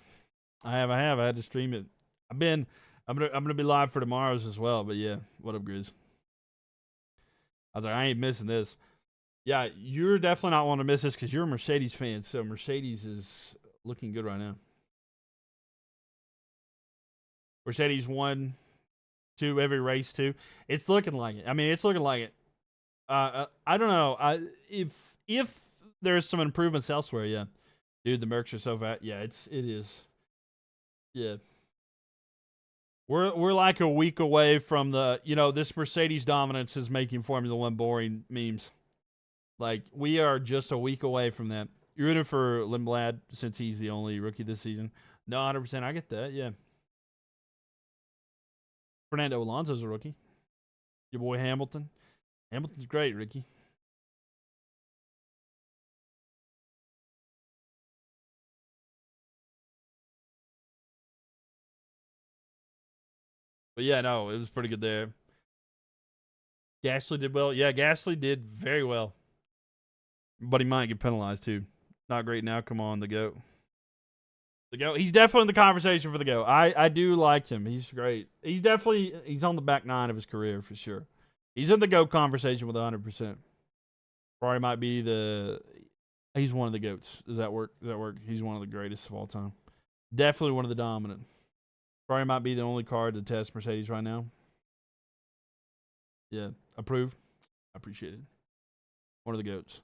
I have. I had to stream it. I'm gonna be live for tomorrow's as well. But yeah, what up, Grizz? I was like, I ain't missing this. Yeah, you're definitely not wanting to miss this because you're a Mercedes fan. So Mercedes is looking good right now. Mercedes 1, 2 every race too. It's looking like it. I mean, it's looking like it. I don't know. If there's some improvements elsewhere, yeah. Dude, the Mylks are so fat. Yeah, it is. Yeah. We're like a week away from the, this Mercedes dominance is making Formula 1 boring memes. Like, we are just a week away from that. You're rooting for Lindblad since he's the only rookie this season. No, 100%. I get that, yeah. Fernando Alonso's a rookie. Your boy Hamilton. Hamilton's great, Ricky. But yeah, no, it was pretty good there. Gasly did well. Yeah, Gasly did very well. But he might get penalized too. Not great now. Come on, the GOAT. The GOAT. He's definitely in the conversation for the GOAT. I do like him. He's great. He's on the back nine of his career for sure. He's in the GOAT conversation with 100%. Probably might be he's one of the GOATs. Does that work? He's one of the greatest of all time. Definitely one of the dominant. Probably might be the only car to test Mercedes right now. Yeah, approved. I appreciate it. One of the GOATs.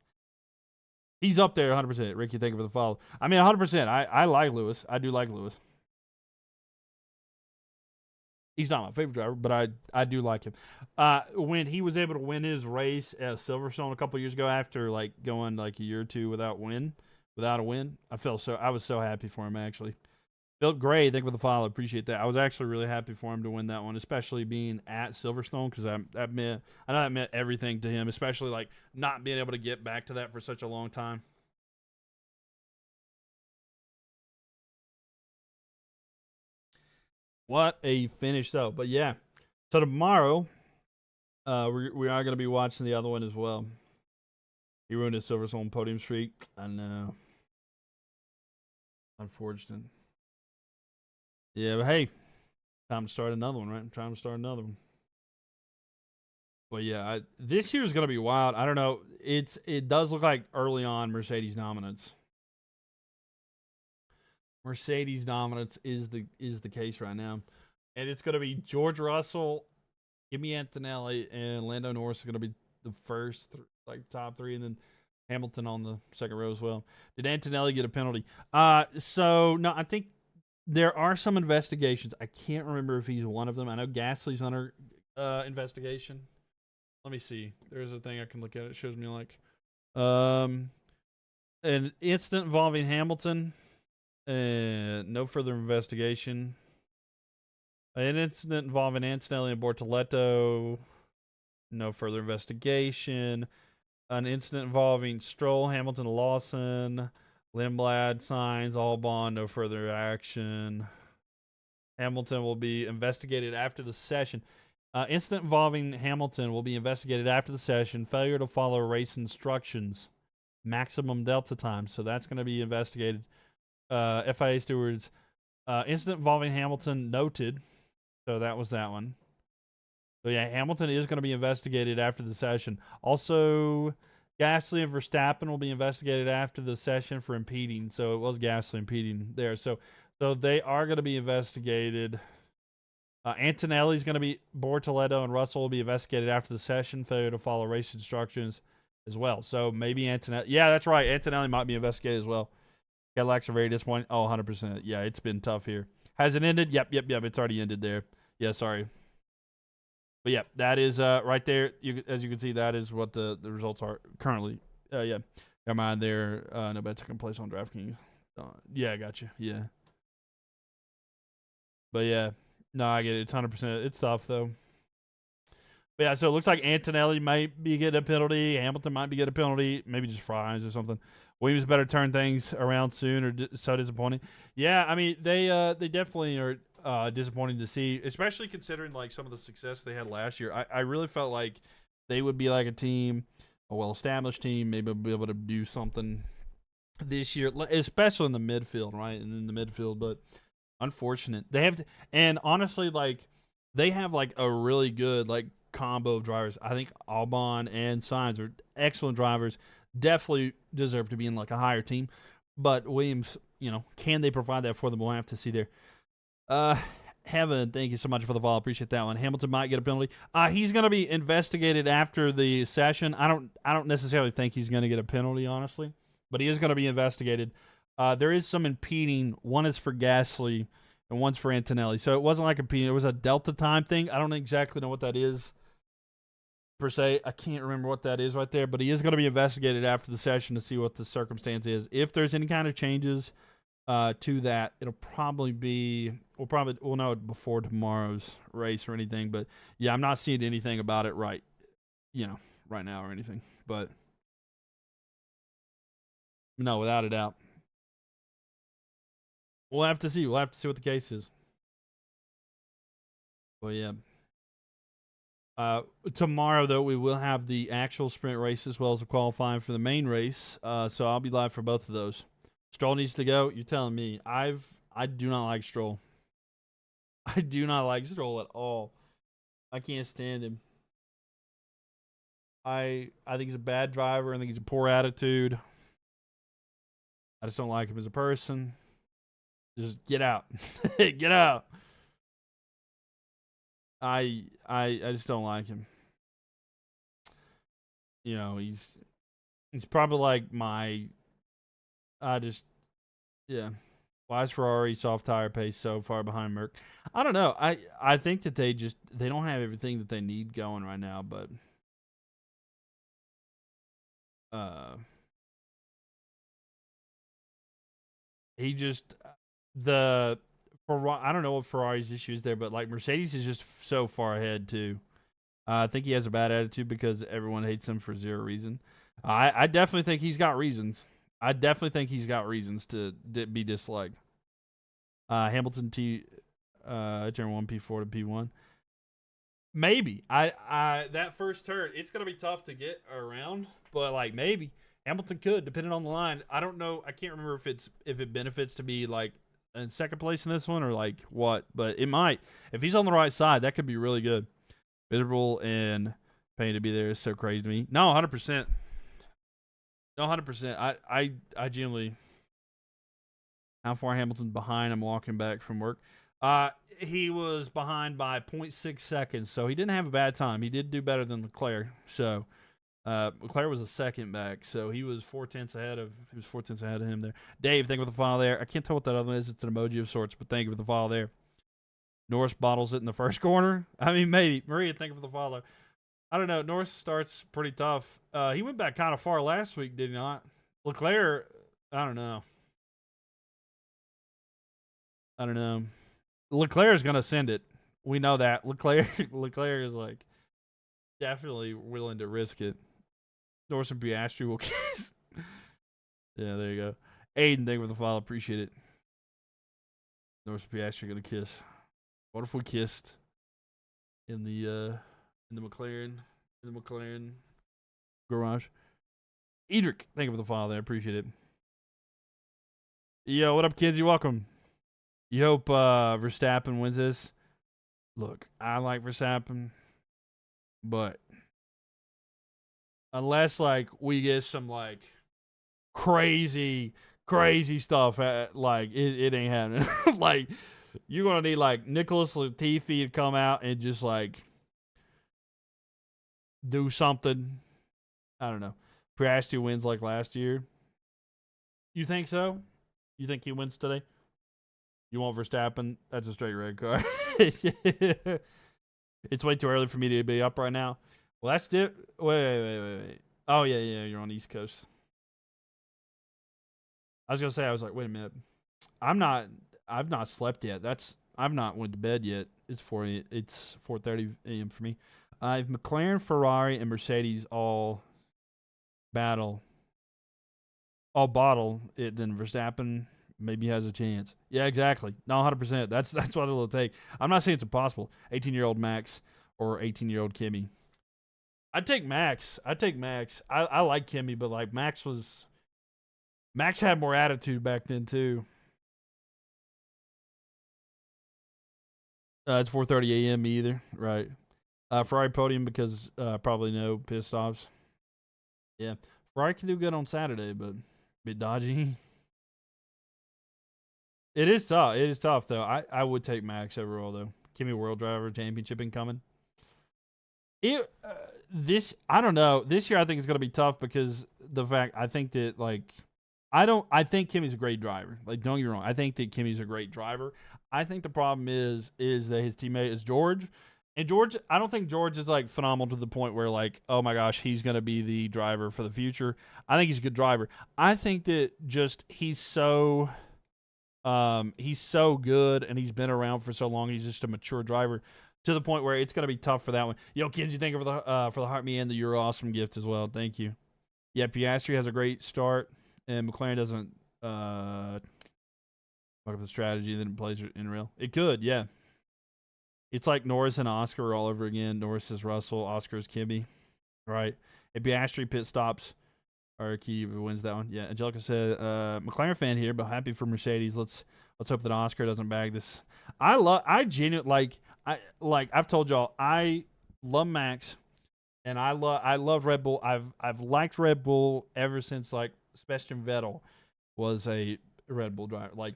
He's up there 100%. Ricky, thank you for the follow. I mean, 100%. I like Lewis. I do like Lewis. He's not my favorite driver, but I do like him. When he was able to win his race at Silverstone a couple years ago after like going like a year or two without a win, I was so happy for him actually. Built Gray, thank you for the follow. Appreciate that. I was actually really happy for him to win that one, especially being at Silverstone because I know that meant everything to him, especially like not being able to get back to that for such a long time. What a finish though. But yeah. So tomorrow, we are going to be watching the other one as well. He ruined his Silverstone podium streak. I know. Unfortunate. Yeah, but hey, time to start another one, right? Time to start another one. But yeah, this year's gonna be wild. I don't know. It does look like early on Mercedes dominance. Mercedes dominance is the case right now, and it's gonna be George Russell, Kimi Antonelli, and Lando Norris are gonna be the first top three, and then Hamilton on the second row as well. Did Antonelli get a penalty? So no, I think there are some investigations. I can't remember if he's one of them. I know Gasly's under investigation. Let me see. There's a thing I can look at. It shows me like an incident involving Hamilton. No further investigation. An incident involving Antonelli and Bortoleto. No further investigation. An incident involving Stroll, Hamilton, Lawson. Lindblad, Sainz, Albon, no further action. Hamilton will be investigated after the session. Incident involving Hamilton will be investigated after the session. Failure to follow race instructions. Maximum delta time. So that's going to be investigated. FIA stewards. Incident involving Hamilton noted. So that was that one. So yeah, Hamilton is going to be investigated after the session. Also, Gasly and Verstappen will be investigated after the session for impeding. So it was Gasly impeding there. So they are going to be investigated. Antonelli's going to be Bortoleto and Russell will be investigated after the session. Failure to follow race instructions as well. So maybe Antonelli. Yeah, that's right. Antonelli might be investigated as well. Cadillacs are very disappointing. Oh, 100%. Yeah, it's been tough here. Has it ended? Yep. It's already ended there. Yeah, sorry. But yeah, that is right there. As you can see, that is what the results are currently. Yeah. Never mind there. No bet second place on DraftKings. Yeah, I got you. Yeah. But yeah. No, I get it. It's 100%. It's tough, though. But yeah, so it looks like Antonelli might be getting a penalty. Hamilton might be getting a penalty. Maybe just fries or something. Williams better turn things around soon or so disappointing. Yeah, I mean, they definitely are Disappointing to see, especially considering like some of the success they had last year. I really felt like they would be like a team, a well-established team, maybe be able to do something this year, especially in the midfield, right? And in the midfield, but unfortunate. They have to, and honestly, like they have like a really good like combo of drivers. I think Albon and Sainz are excellent drivers. Definitely deserve to be in like a higher team. But Williams, can they provide that for them? We'll have to see there. Heaven, thank you so much for the follow. Appreciate that one. Hamilton might get a penalty. He's going to be investigated after the session. I don't necessarily think he's going to get a penalty, honestly, but he is going to be investigated. There is some impeding. One is for Gasly and one's for Antonelli. So it wasn't like impeding. It was a delta time thing. I don't exactly know what that is per se. I can't remember what that is right there, but he is going to be investigated after the session to see what the circumstance is. If there's any kind of changes to that, it'll probably be we'll know it before tomorrow's race or anything. But yeah, I'm not seeing anything about it right now or anything. But no, without a doubt. We'll have to see. We'll have to see what the case is. But yeah. Tomorrow, though, we will have the actual sprint race as well as the qualifying for the main race. So I'll be live for both of those. Stroll needs to go. You're telling me. I do not like Stroll. I do not like Stroll at all. I can't stand him. I think he's a bad driver. I think he's a poor attitude. I just don't like him as a person. Just get out. Get out. I just don't like him. He's probably like why is Ferrari soft tire pace so far behind Mylk? I don't know. I think that they don't have everything that they need going right now, but he just I don't know what Ferrari's issue is there, but like Mercedes is just so far ahead too. I think he has a bad attitude because everyone hates him for zero reason. I definitely think he's got reasons. I definitely think he's got reasons to be disliked. Hamilton turn 1 P4 to P1. Maybe that first turn, it's gonna be tough to get around, but like maybe Hamilton could, depending on the line. I don't know. I can't remember if it benefits to be like in second place in this one or like what, but it might. If he's on the right side, that could be really good. Miserable and paying to be there is so crazy to me. No, 100%. No, 100%. I genuinely. How far Hamilton behind? I'm walking back from work. He was behind by 0.6 seconds, so he didn't have a bad time. He did do better than Leclerc. So Leclerc was a second back, so he was 4/10 ahead of him there. Dave, thank you for the follow there. I can't tell what that other one is. It's an emoji of sorts, but thank you for the follow there. Norris bottles it in the first corner. I mean, maybe. Maria, thank you for the follow. I don't know. Norris starts pretty tough. He went back kind of far last week, did he not? Leclerc, I don't know. Leclerc is going to send it. We know that. Leclerc is like definitely willing to risk it. Norris and Piastri will kiss. Yeah, there you go. Aiden, thank you for the follow. Appreciate it. Norris and Piastri going to kiss. What if we kissed in the McLaren garage? Edric, thank you for the follow there. Appreciate it. Yo, what up, kids? You're welcome. You hope Verstappen wins this. Look, I like Verstappen, but unless like we get some like crazy stuff, like it ain't happening. Like you're gonna need like Nicholas Latifi to come out and just like do something. I don't know. Piastri wins like last year. You think so? You think he wins today? You want Verstappen? That's a straight red card. It's way too early for me to be up right now. Well, that's it. Wait. Oh, yeah, you're on the East Coast. I was going to say, I was like, wait a minute. I've not slept yet. I've not went to bed yet. It's 4:30 a.m. for me. If McLaren, Ferrari, and Mercedes all bottle it, then Verstappen maybe has a chance. Yeah, exactly. No, 100%. That's what it'll take. I'm not saying it's impossible. 18-year-old Max or 18-year-old Kimmy. I'd take Max. I like Kimmy, but like Max had more attitude back then too. It's 4:30 a.m. either, right? Ferrari podium because probably no pit stops. Yeah, Ferrari can do good on Saturday, but a bit dodgy. It is tough. It is tough though. I would take Max overall though. Kimmy World Driver Championship incoming. This I don't know. This year I think it's gonna be tough because the fact I think that like I think Kimmy's a great driver. Like don't get me wrong. I think that Kimmy's a great driver. I think the problem is that his teammate is George. And George, I don't think George is like phenomenal to the point where like, oh my gosh, he's gonna be the driver for the future. I think he's a good driver. I think that just he's so good and he's been around for so long. He's just a mature driver to the point where it's gonna be tough for that one. Yo, Kenzie, thank you for the Heart Me and the You're Awesome gift as well. Thank you. Yeah, Piastri has a great start, and McLaren doesn't fuck up the strategy that it plays in real. It could, yeah. It's like Norris and Oscar all over again. Norris is Russell, Oscar is Kimmy, right? If Piastri pit stops are key, wins that one. Yeah, Angelica said, McLaren fan here, but happy for Mercedes. Let's hope that Oscar doesn't bag this. I genuinely I've told y'all I love Max, and I love Red Bull. I've liked Red Bull ever since like Sebastian Vettel was a Red Bull driver. Like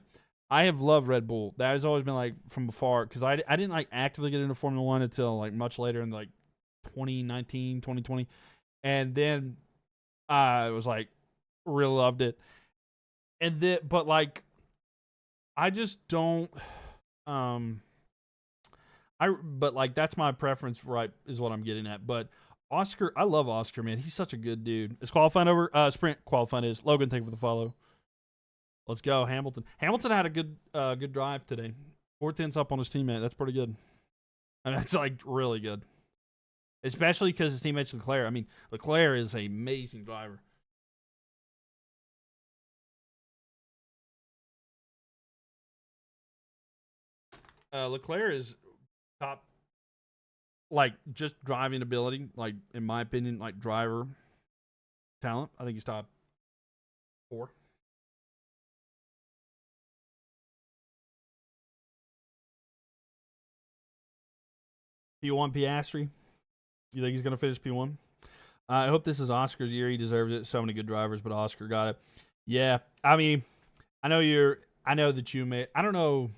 I have loved Red Bull. That has always been like from afar because I didn't like actively get into Formula One until like much later in like 2019, 2020, and then I was like really loved it. And then, but like, I just don't. But like that's my preference, right? Is what I'm getting at. But Oscar, I love Oscar, man. He's such a good dude. Is qualifying over? Sprint qualifying is. Logan, thank you for the follow. Let's go, Hamilton. Hamilton had a good drive today. 4/10 up on his teammate. That's pretty good. I mean, that's like really good. Especially because his teammate's Leclerc. I mean, Leclerc is an amazing driver. Leclerc is top, like, just driving ability, like, in my opinion, like, driver talent. I think he's top 4. P1 Piastri. You think he's going to finish P1? I hope this is Oscar's year. He deserves it. So many good drivers, but Oscar got it. Yeah, I mean, I know that you may. I don't know.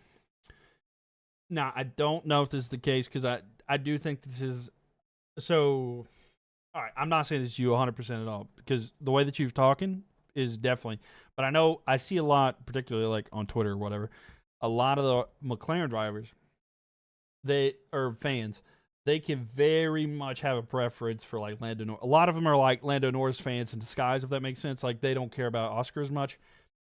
Now, I don't know if this is the case because I do think this is. So, all right, I'm not saying this is you 100% at all because the way that you're talking is definitely. But I know I see a lot, particularly like on Twitter or whatever, a lot of the McLaren drivers, they are fans. They can very much have a preference for like Lando Norris. A lot of them are like Lando Norris fans in disguise, if that makes sense. Like they don't care about Oscar as much.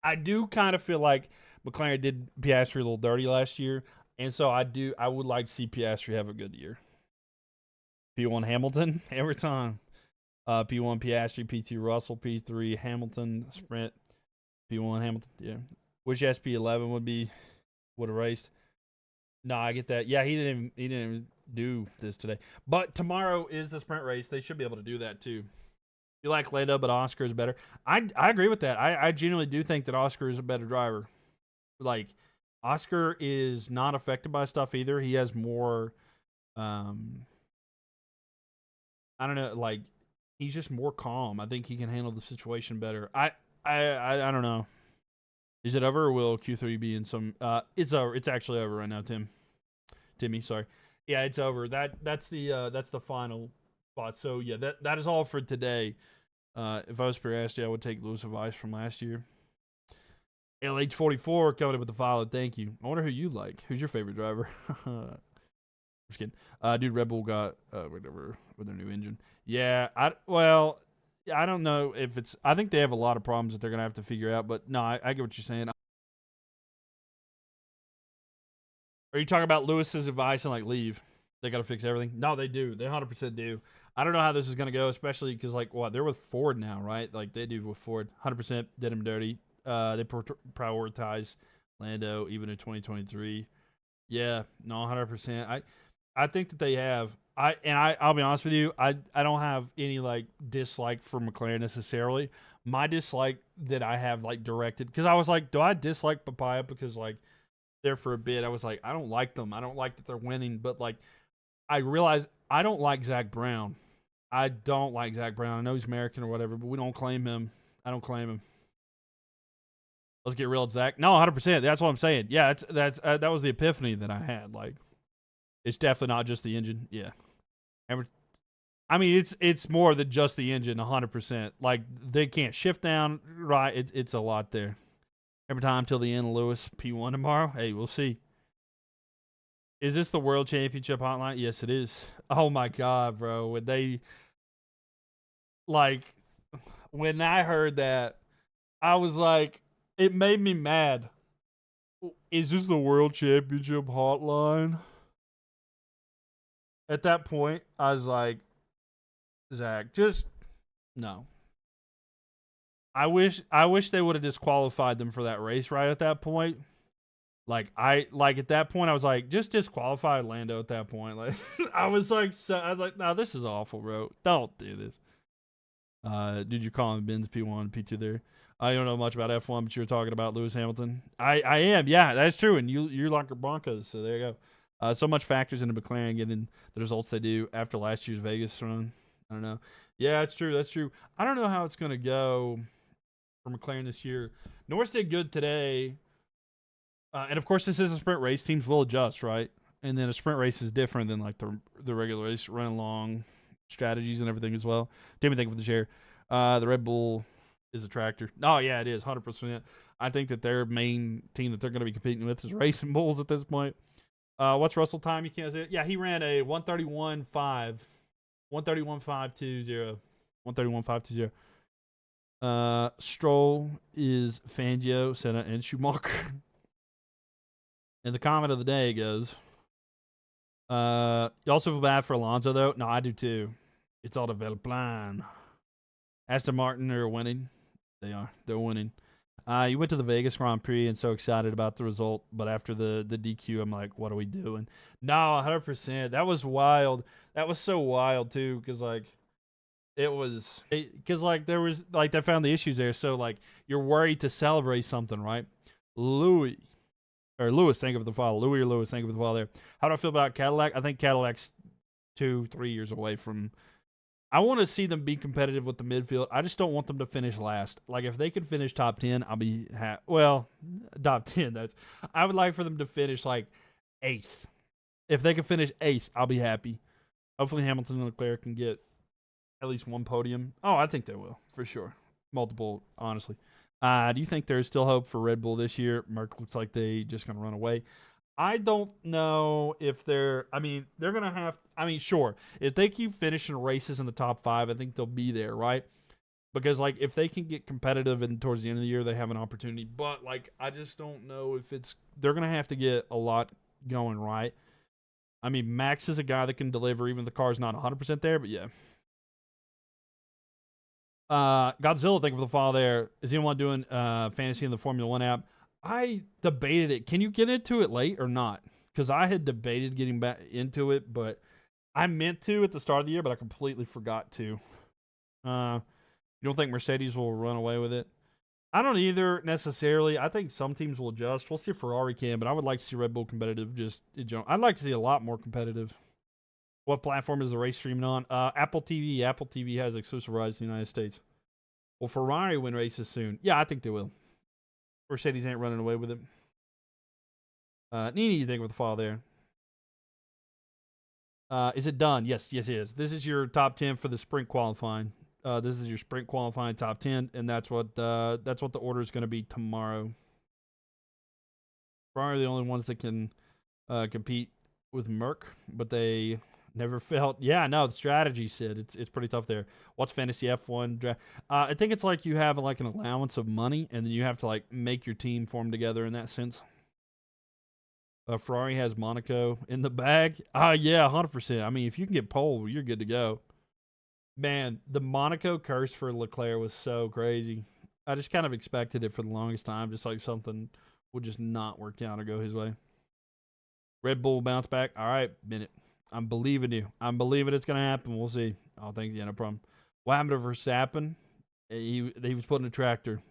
I do kind of feel like McLaren did Piastri a little dirty last year, and so I would like to see Piastri have a good year. P1 Hamilton every time. P1 Piastri, P2 Russell, P3 Hamilton, Sprint, P1 Hamilton. Yeah, which SP11 would have raced. No, I get that. Yeah, he didn't even do this today. But tomorrow is the sprint race. They should be able to do that too. You like Lando, but Oscar is better. I agree with that. I genuinely do think that Oscar is a better driver. Like, Oscar is not affected by stuff either. He has more, I don't know, like, he's just more calm. I think he can handle the situation better. I don't know. Is it over or will Q3 be in some it's over. It's actually over right now, Timmy, sorry. Yeah, it's over. That's the final spot. So yeah, that is all for today. If I was Piastri, I would take Lewis Vice from last year. LH44 coming up with the follow. Thank you. I wonder who you like. Who's your favorite driver? Just kidding. Dude, Red Bull got whatever with their new engine. Yeah, I don't know if it's. I think they have a lot of problems that they're gonna have to figure out. But no, I get what you're saying. Are you talking about Lewis's advice and like leave? They got to fix everything. No, they do. They 100% do. I don't know how this is gonna go, especially because like what they're with Ford now, right? Like they do with Ford. 100% did him dirty. They prioritize Lando even in 2023. Yeah, no, 100%. I think that they have. I'll be honest with you. I don't have any like dislike for McLaren necessarily. My dislike that I have like directed, because I was like, do I dislike Papaya because like there for a bit I was like, I don't like them. I don't like that they're winning, but like I realized I don't like Zach Brown. I don't like Zach Brown. I know he's American or whatever, but we don't claim him. I don't claim him. Let's get real, Zach. No, 100%. That's what I'm saying. Yeah, that was the epiphany that I had. Like, it's definitely not just the engine. Yeah. I mean, it's more than just the engine, 100%. Like, they can't shift down right. It's a lot there. Every time till the end, Lewis P1 tomorrow. Hey, we'll see. Is this the World Championship hotline? Yes, it is. Oh my God, bro! When I heard that, I was like, it made me mad. Is this the World Championship hotline? At that point, I was like, Zach, just no. I wish they would have disqualified them for that race right at that point. At that point I was like, just disqualify Lando at that point. Like I was like, no, this is awful, bro. Don't do this. Dude, you're calling Ben's P1, P2 there. I don't know much about F1, but you were talking about Lewis Hamilton. I am, yeah, that's true. And you like the Broncos, so there you go. So much factors into McLaren getting the results they do after last year's Vegas run. I don't know. Yeah, that's true. That's true. I don't know how it's gonna go for McLaren this year. Norris did good today. And of course, this is a sprint race. Teams will adjust, right? And then a sprint race is different than like the regular race, running long strategies and everything as well. Damien, thank you for the share. The Red Bull is a tractor. Oh yeah, it is 100%. I think that their main team that they're going to be competing with is Racing Bulls at this point. What's Russell time? You can't say it. Yeah, he ran a 131.5, 131.520, 131.520. Stroll is Fangio, Senna, and Schumacher. And the comment of the day goes, you also feel bad for Alonso, though? No, I do too. It's all the plan. Aston Martin are winning. They are. They're winning. You went to the Vegas Grand Prix and so excited about the result, but after the DQ, I'm like, what are we doing? No, 100%. That was wild. That was so wild, too, because, like, there was, like, they found the issues there, so, like, you're worried to celebrate something, right? Lewis, thank you for the follow. Louis or Lewis, thank you for the follow there. How do I feel about Cadillac? I think Cadillac's 2-3 years away from. I want to see them be competitive with the midfield. I just don't want them to finish last. Like, if they could finish top 10, I'll be happy. Well, top 10, I would like for them to finish, like, 8th. If they could finish 8th, I'll be happy. Hopefully Hamilton and Leclerc can get at least one podium. Oh, I think they will, for sure. Multiple, honestly. Do you think there's still hope for Red Bull this year? Mylk looks like they just going to run away. I don't know if they're going to have, sure. If they keep finishing races in the top 5, I think they'll be there, right? Because, like, if they can get competitive and towards the end of the year, they have an opportunity. But, like, I just don't know if they're going to have to get a lot going, right? Max is a guy that can deliver, even if the car's not 100% there, but yeah. Godzilla, thank you for the follow there. Is anyone doing fantasy in the Formula 1 app? I debated it. Can you get into it late or not? Because I had debated getting back into it, but I meant to at the start of the year, but I completely forgot to. You don't think Mercedes will run away with it? I don't either necessarily. I think some teams will adjust. We'll see if Ferrari can, but I would like to see Red Bull competitive. Just in general. I'd like to see a lot more competitive. What platform is the race streaming on? Apple TV. Apple TV has exclusive rights in the United States. Will Ferrari win races soon? Yeah, I think they will. Mercedes ain't running away with it. Nini, you think with the file there? Is it done? Yes, it is. This is your top 10 for the sprint qualifying. This is your sprint qualifying top 10, and that's what the order is going to be tomorrow. Ferrari are the only ones that can compete with Mylk, but they never felt. Yeah, no, the strategy said it's pretty tough there. What's fantasy F1 draft? I think it's like you have like an allowance of money, and then you have to like make your team form together in that sense. Ferrari has Monaco in the bag. Yeah, 100%. If you can get pole, you're good to go. Man, the Monaco curse for Leclerc was so crazy. I just kind of expected it for the longest time, just like something would just not work out or go his way. Red Bull bounce back. All right, Bennett. I'm believing you. I'm believing it's gonna happen. We'll see. Oh, thank you. No problem. What happened to Verstappen? He was putting a tractor.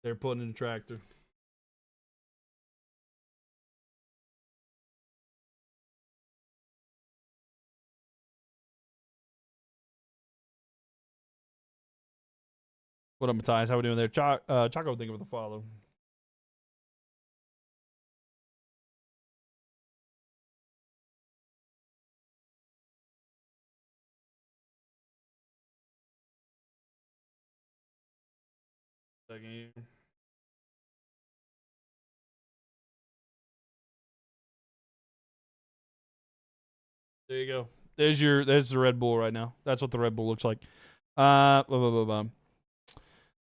They're putting in a tractor. What up, Matthias? How we doing there? Choco, thinking with a follow. Second. There you go. There's the Red Bull right now. That's what the Red Bull looks like. Blah, blah, blah, blah.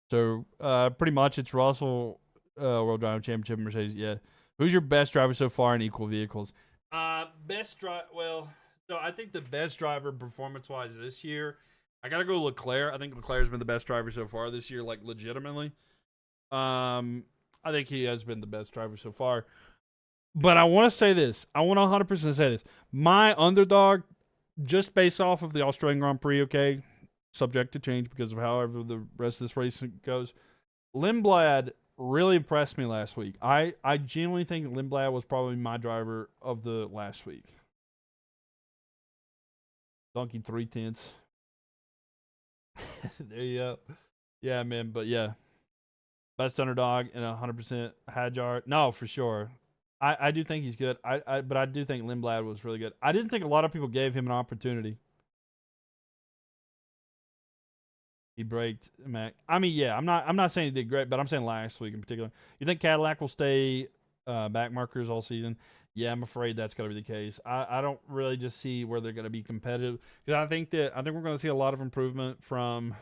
So pretty much it's Russell, World Driving Championship, Mercedes. Yeah. Who's your best driver so far in equal vehicles? Best driver. Well, so I think the best driver performance wise this year, I gotta go Leclerc. I think Leclerc's been the best driver so far this year, like legitimately. I think he has been the best driver so far. But I want to say this. I want to 100% say this. My underdog, just based off of the Australian Grand Prix, okay, subject to change because of however the rest of this race goes, Lindblad really impressed me last week. I genuinely think Lindblad was probably my driver of the last week. Dunking 3/10. There you go. Yeah, man. But yeah, best underdog and 100% Hadjar. No, for sure. I do think he's good. But I do think Lindblad was really good. I didn't think a lot of people gave him an opportunity. He braked Mac. I mean, yeah, I'm not saying he did great, but I'm saying last week in particular. You think Cadillac will stay back markers all season? Yeah, I'm afraid that's going to be the case. I don't really just see where they're going to be competitive because I think we're going to see a lot of improvement from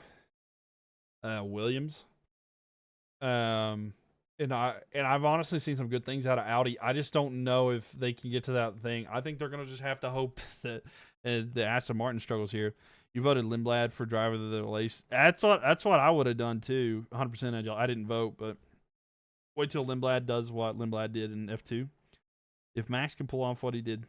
Williams. And I've honestly seen some good things out of Audi. I just don't know if they can get to that thing. I think they're going to just have to hope that the Aston Martin struggles here. You voted Lindblad for driver of the race. That's what I would have done too. 100% agile. I didn't vote, but wait till Lindblad does what Lindblad did in F2. If Max can pull off what he did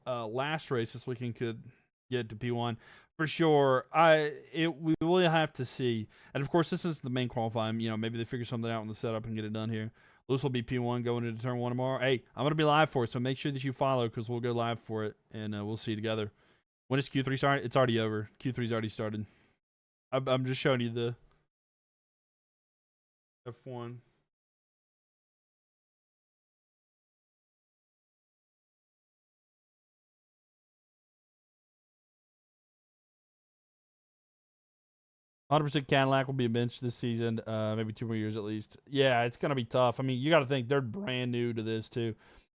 last race this weekend, could get to P1 for sure. We will have to see. And of course, this is the main qualifying. You know, maybe they figure something out in the setup and get it done here. Lewis will be P1 going into turn 1 tomorrow. Hey, I'm going to be live for it, so make sure that you follow because we'll go live for it, and we'll see you together. When is Q3 starting? It's already over. Q3's already started. I'm just showing you the F1. 100% Cadillac will be a bench this season, maybe 2 more years at least. Yeah, it's going to be tough. I mean, you got to think they're brand new to this, too.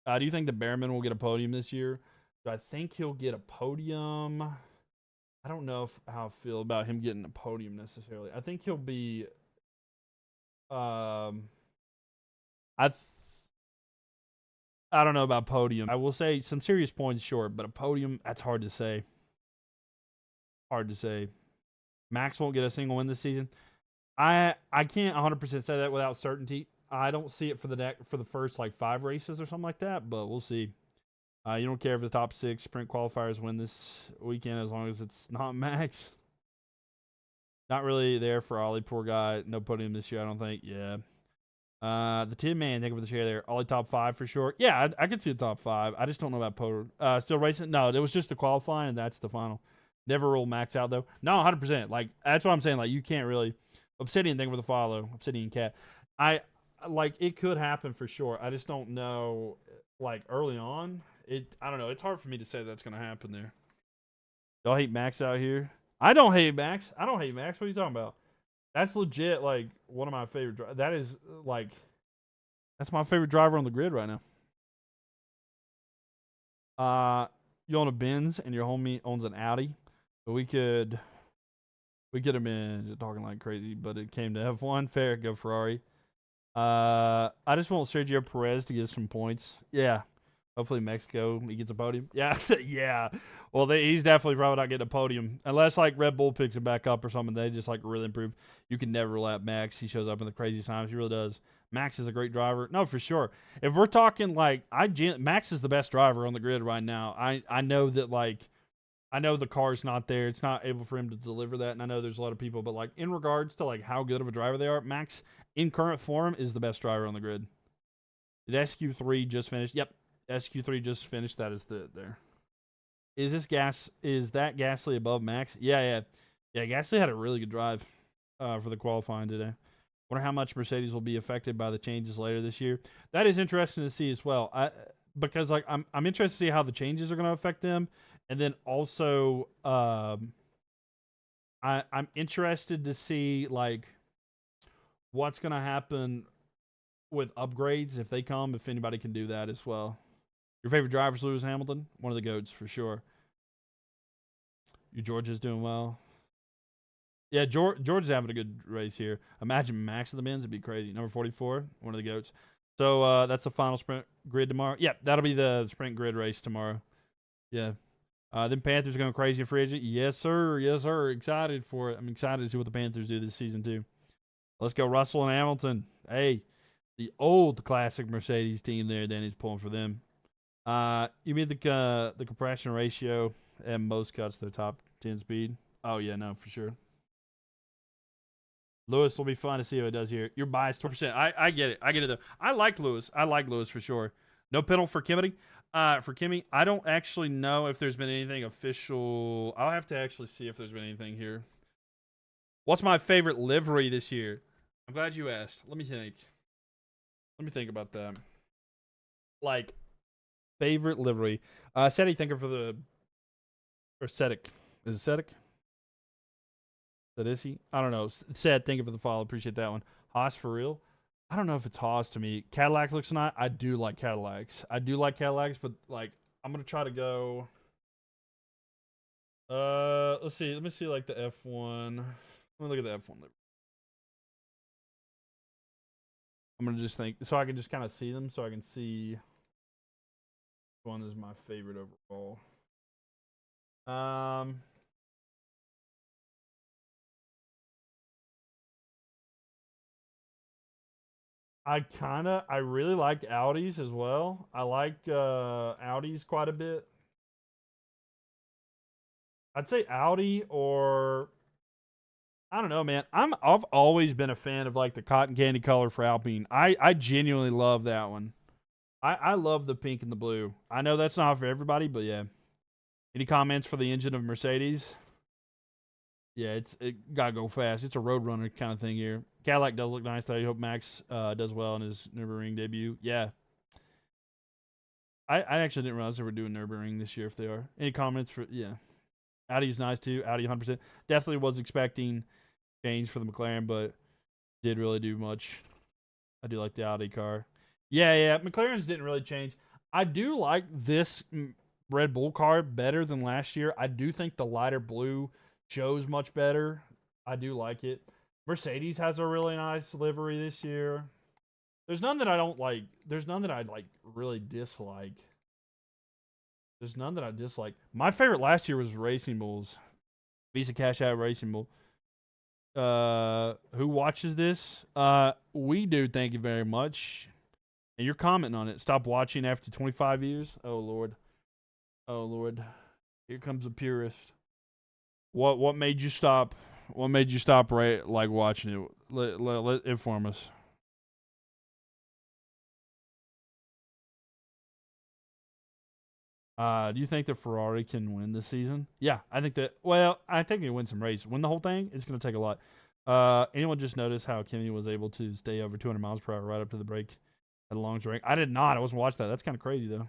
Do you think the Behrman will get a podium this year? Do I think he'll get a podium? I don't know how I feel about him getting a podium necessarily. I think he'll be. I don't know about podium. I will say some serious points short, but a podium, that's hard to say. Hard to say. Max won't get a single win this season. I can't 100% say that without certainty. I don't see it for the first like 5 races or something like that, but we'll see. You don't care if the top 6 sprint qualifiers win this weekend as long as it's not Max. Not really there for Ollie, poor guy. No podium this year, I don't think. Yeah. The Tin Man, thank you for the share there. Ollie top 5 for sure. Yeah, I could see the top 5. I just don't know about podium. Still racing? No, it was just the qualifying, and that's the final. Never rule Max out though. No, 100%. Like that's what I'm saying. Like you can't really. Obsidian, thank you for the follow. Obsidian Cat. I like it could happen for sure. I just don't know. Like early on, I don't know. It's hard for me to say that's gonna happen there. Y'all hate Max out here? I don't hate Max. I don't hate Max. What are you talking about? That's legit. Like one of my favorite. That is like. That's my favorite driver on the grid right now. You own a Benz and your homie owns an Audi. But we could have been talking like crazy, but it came to F1. Fair, go Ferrari. I just want Sergio Perez to get some points. Yeah, Hopefully Mexico, he gets a podium. Yeah, yeah. Well, he's definitely probably not getting a podium unless like Red Bull picks it back up or something. They just like really improve. You can never lap Max. He shows up in the craziest times. He really does. Max is a great driver. No, for sure. If we're talking like Max is the best driver on the grid right now. I know that like I know the car's not there. It's not able for him to deliver that, and I know there's a lot of people, but like in regards to like how good of a driver they are, Max in current form is the best driver on the grid. Did SQ3 just finish? Yep. SQ3 just finished. That is there. Is that Gasly above Max? Yeah. Gasly had a really good drive for the qualifying today. Wonder how much Mercedes will be affected by the changes later this year. That is interesting to see as well. Because like I'm interested to see how the changes are going to affect them, and then also I'm interested to see like what's going to happen with upgrades if they come. If anybody can do that as well. Your favorite driver's Lewis Hamilton? One of the GOATs for sure. Your Georgia's doing well. Yeah, Georgia's having a good race here. Imagine Max at the Benz. It'd be crazy. Number 44, one of the GOATs. So that's the final sprint grid tomorrow. Yeah, that'll be the sprint grid race tomorrow. Yeah. Then Panthers going crazy in free agent. Yes, sir. Yes, sir. Excited for it. I'm excited to see what the Panthers do this season, too. Let's go Russell and Hamilton. Hey, the old classic Mercedes team there. Danny's pulling for them. You mean the compression ratio and most cuts to the top 10 speed? Oh, yeah, no, for sure. Lewis will be fun to see how it does here. You're biased 20%. I get it. I get it, though. I like Lewis. For sure. No penalty for Kimmy. I don't actually know if there's been anything official. I'll have to actually see if there's been anything here. What's my favorite livery this year? I'm glad you asked. Let me think about that. Like, favorite livery. Seti, thank you for the... Or Setic. Is it Setic? That is he? I don't know. Seth, thank you for the follow. Appreciate that one. Haas for real? I don't know if it's Haas to me. Cadillac looks nice. I do like Cadillacs. But like I'm gonna try to go. Let's see. Let me see like the F1. Let me look at the F1. I'm gonna just think so I can just kind of see them, so I can see which one is my favorite overall. I really like Audis as well. I like Audis quite a bit. I'd say Audi or I don't know, man. I've always been a fan of like the cotton candy color for Alpine. I genuinely love that one. I love the pink and the blue. I know that's not for everybody, but yeah. Any comments for the engine of Mercedes? Yeah, it gotta go fast. It's a roadrunner kind of thing here. Cadillac does look nice though. I hope Max does well in his Nürburgring debut. Yeah. I actually didn't realize they were doing Nürburgring this year if they are. Any comments for yeah. Audi's nice too. Audi 100%. Definitely was expecting change for the McLaren, but did really do much. I do like the Audi car. Yeah. McLaren's didn't really change. I do like this Red Bull car better than last year. I do think the lighter blue shows much better. I do like it. Mercedes has a really nice livery this year. There's none that I don't like. There's none that I like really dislike. There's none that I dislike. My favorite last year was Racing Bulls. Visa Cash Out Racing Bull. Who watches this? We do. Thank you very much. And you're commenting on it. Stop watching after 25 years. Oh Lord. Here comes a purist. What made you stop? What made you stop like watching it? Let inform us. Do you think that Ferrari can win this season? Yeah, I think that. Well, I think they win some races. Win the whole thing. It's going to take a lot. Anyone just notice how Kimi was able to stay over 200 miles per hour right up to the break at a long range? I did not. I wasn't watching that. That's kind of crazy though.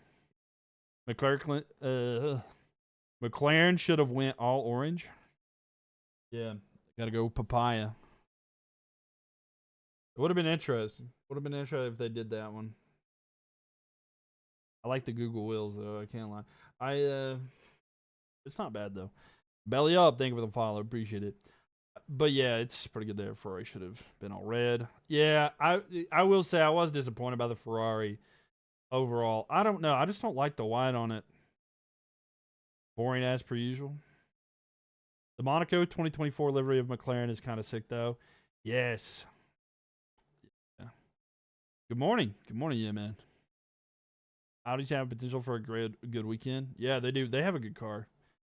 McLaren should have went all orange. Yeah, got to go papaya. It would have been interesting. If they did that one. I like the Google wheels though. I can't lie. It's not bad though. Belly up. Thank you for the follow. Appreciate it. But yeah, it's pretty good there. Ferrari should have been all red. Yeah, I will say I was disappointed by the Ferrari. overall. I don't know. I just don't like the white on it. Boring as per usual. The Monaco 2024 livery of McLaren is kind of sick though. Yes. Yeah. Good morning. Good morning, yeah, man. Audis have potential for a good weekend. Yeah, they do. They have a good car.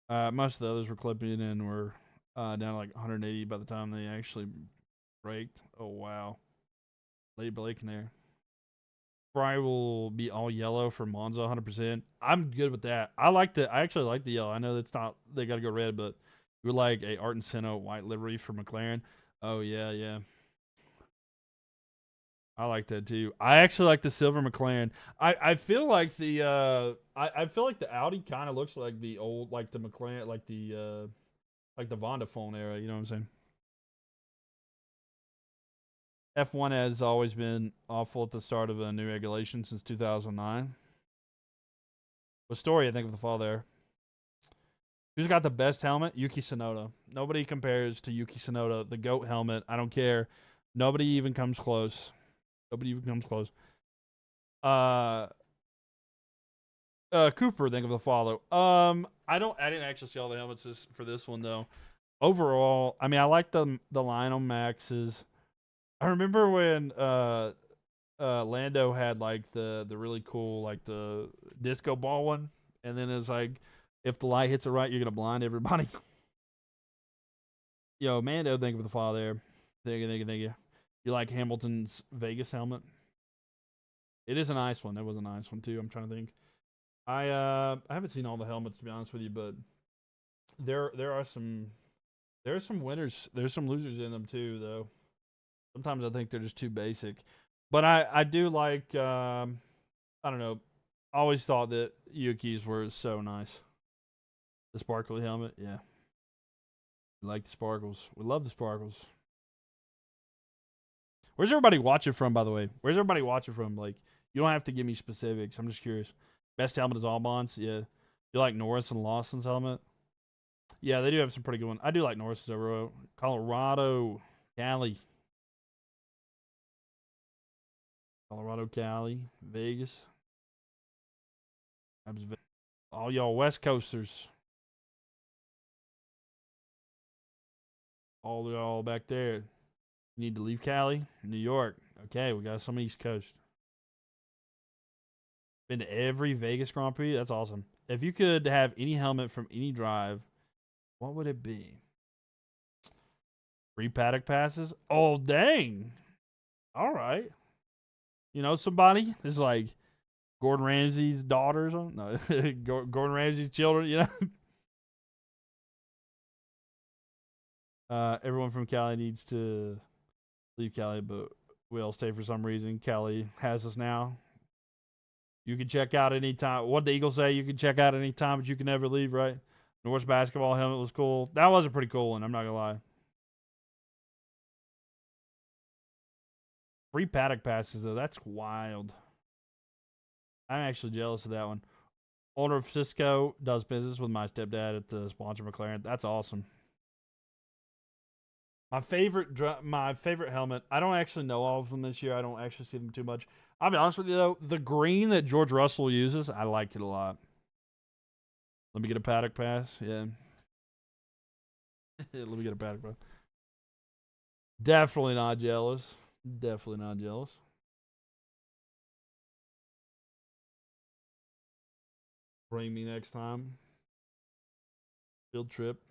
Most of the others were clipping and were down to like 180 by the time they actually braked. Oh wow, late Blake in there. Ferrari will be all yellow for Monza 100%. I'm good with that. I actually like the yellow. I know that's not they got to go red, but you would like a Art and Senna white livery for McLaren. Oh yeah, yeah. I like that too. I actually like the silver McLaren. I feel like I feel like the Audi kind of looks like the old like the McLaren like the Vonda era. You know what I'm saying? F1 has always been awful at the start of a new regulation since 2009. What story I think of the fall there? Who's got the best helmet? Yuki Tsunoda. Nobody compares to Yuki Tsunoda, the GOAT helmet. I don't care. Nobody even comes close. Nobody even comes close. Uh, Cooper, think of the follow. I didn't actually see all the helmets for this one though. Overall, I mean, I like the Lionel Maxes. I remember when Lando had like the really cool like the disco ball one, and then it's like if the light hits it right, you're gonna blind everybody. Yo, Mando, think of the file there. Thank you. You like Hamilton's Vegas helmet? It is a nice one. That was a nice one too. I'm trying to think. I haven't seen all the helmets to be honest with you, but there are some winners. There's some losers in them too, though. Sometimes I think they're just too basic. But I do like I don't know. I always thought that Yuki's were so nice. The sparkly helmet, yeah. We like the sparkles. We love the sparkles. Where's everybody watching from, by the way? Where's everybody watching from? Like, you don't have to give me specifics. I'm just curious. Best helmet is Albon's. Yeah. You like Norris and Lawson's helmet? Yeah, they do have some pretty good ones. I do like Norris's over Colorado, Cali. Colorado, Cali, Vegas. All y'all West Coasters. All y'all back there. You need to leave Cali, New York. Okay, we got some East Coast. Been to every Vegas Grand Prix. That's awesome. If you could have any helmet from any drive, what would it be? Free paddock passes? Oh, dang. All right. You know somebody? It's like Gordon Ramsay's daughters. No, Gordon Ramsay's children, you know? Everyone from Cali needs to leave Cali, but we'll stay for some reason. Cali has us now. You can check out anytime. What the Eagles say, you can check out anytime, but you can never leave, right? Norris basketball helmet was cool. That was a pretty cool one, I'm not going to lie. Free paddock passes, though. That's wild. I'm actually jealous of that one. Owner of Cisco does business with my stepdad at the sponsor McLaren. That's awesome. My favorite helmet. I don't actually know all of them this year. I don't actually see them too much. I'll be honest with you though, the green that George Russell uses, I like it a lot. Let me get a paddock pass. Yeah. Let me get a paddock pass. Definitely not jealous. Definitely not jealous. Bring me next time. Field trip.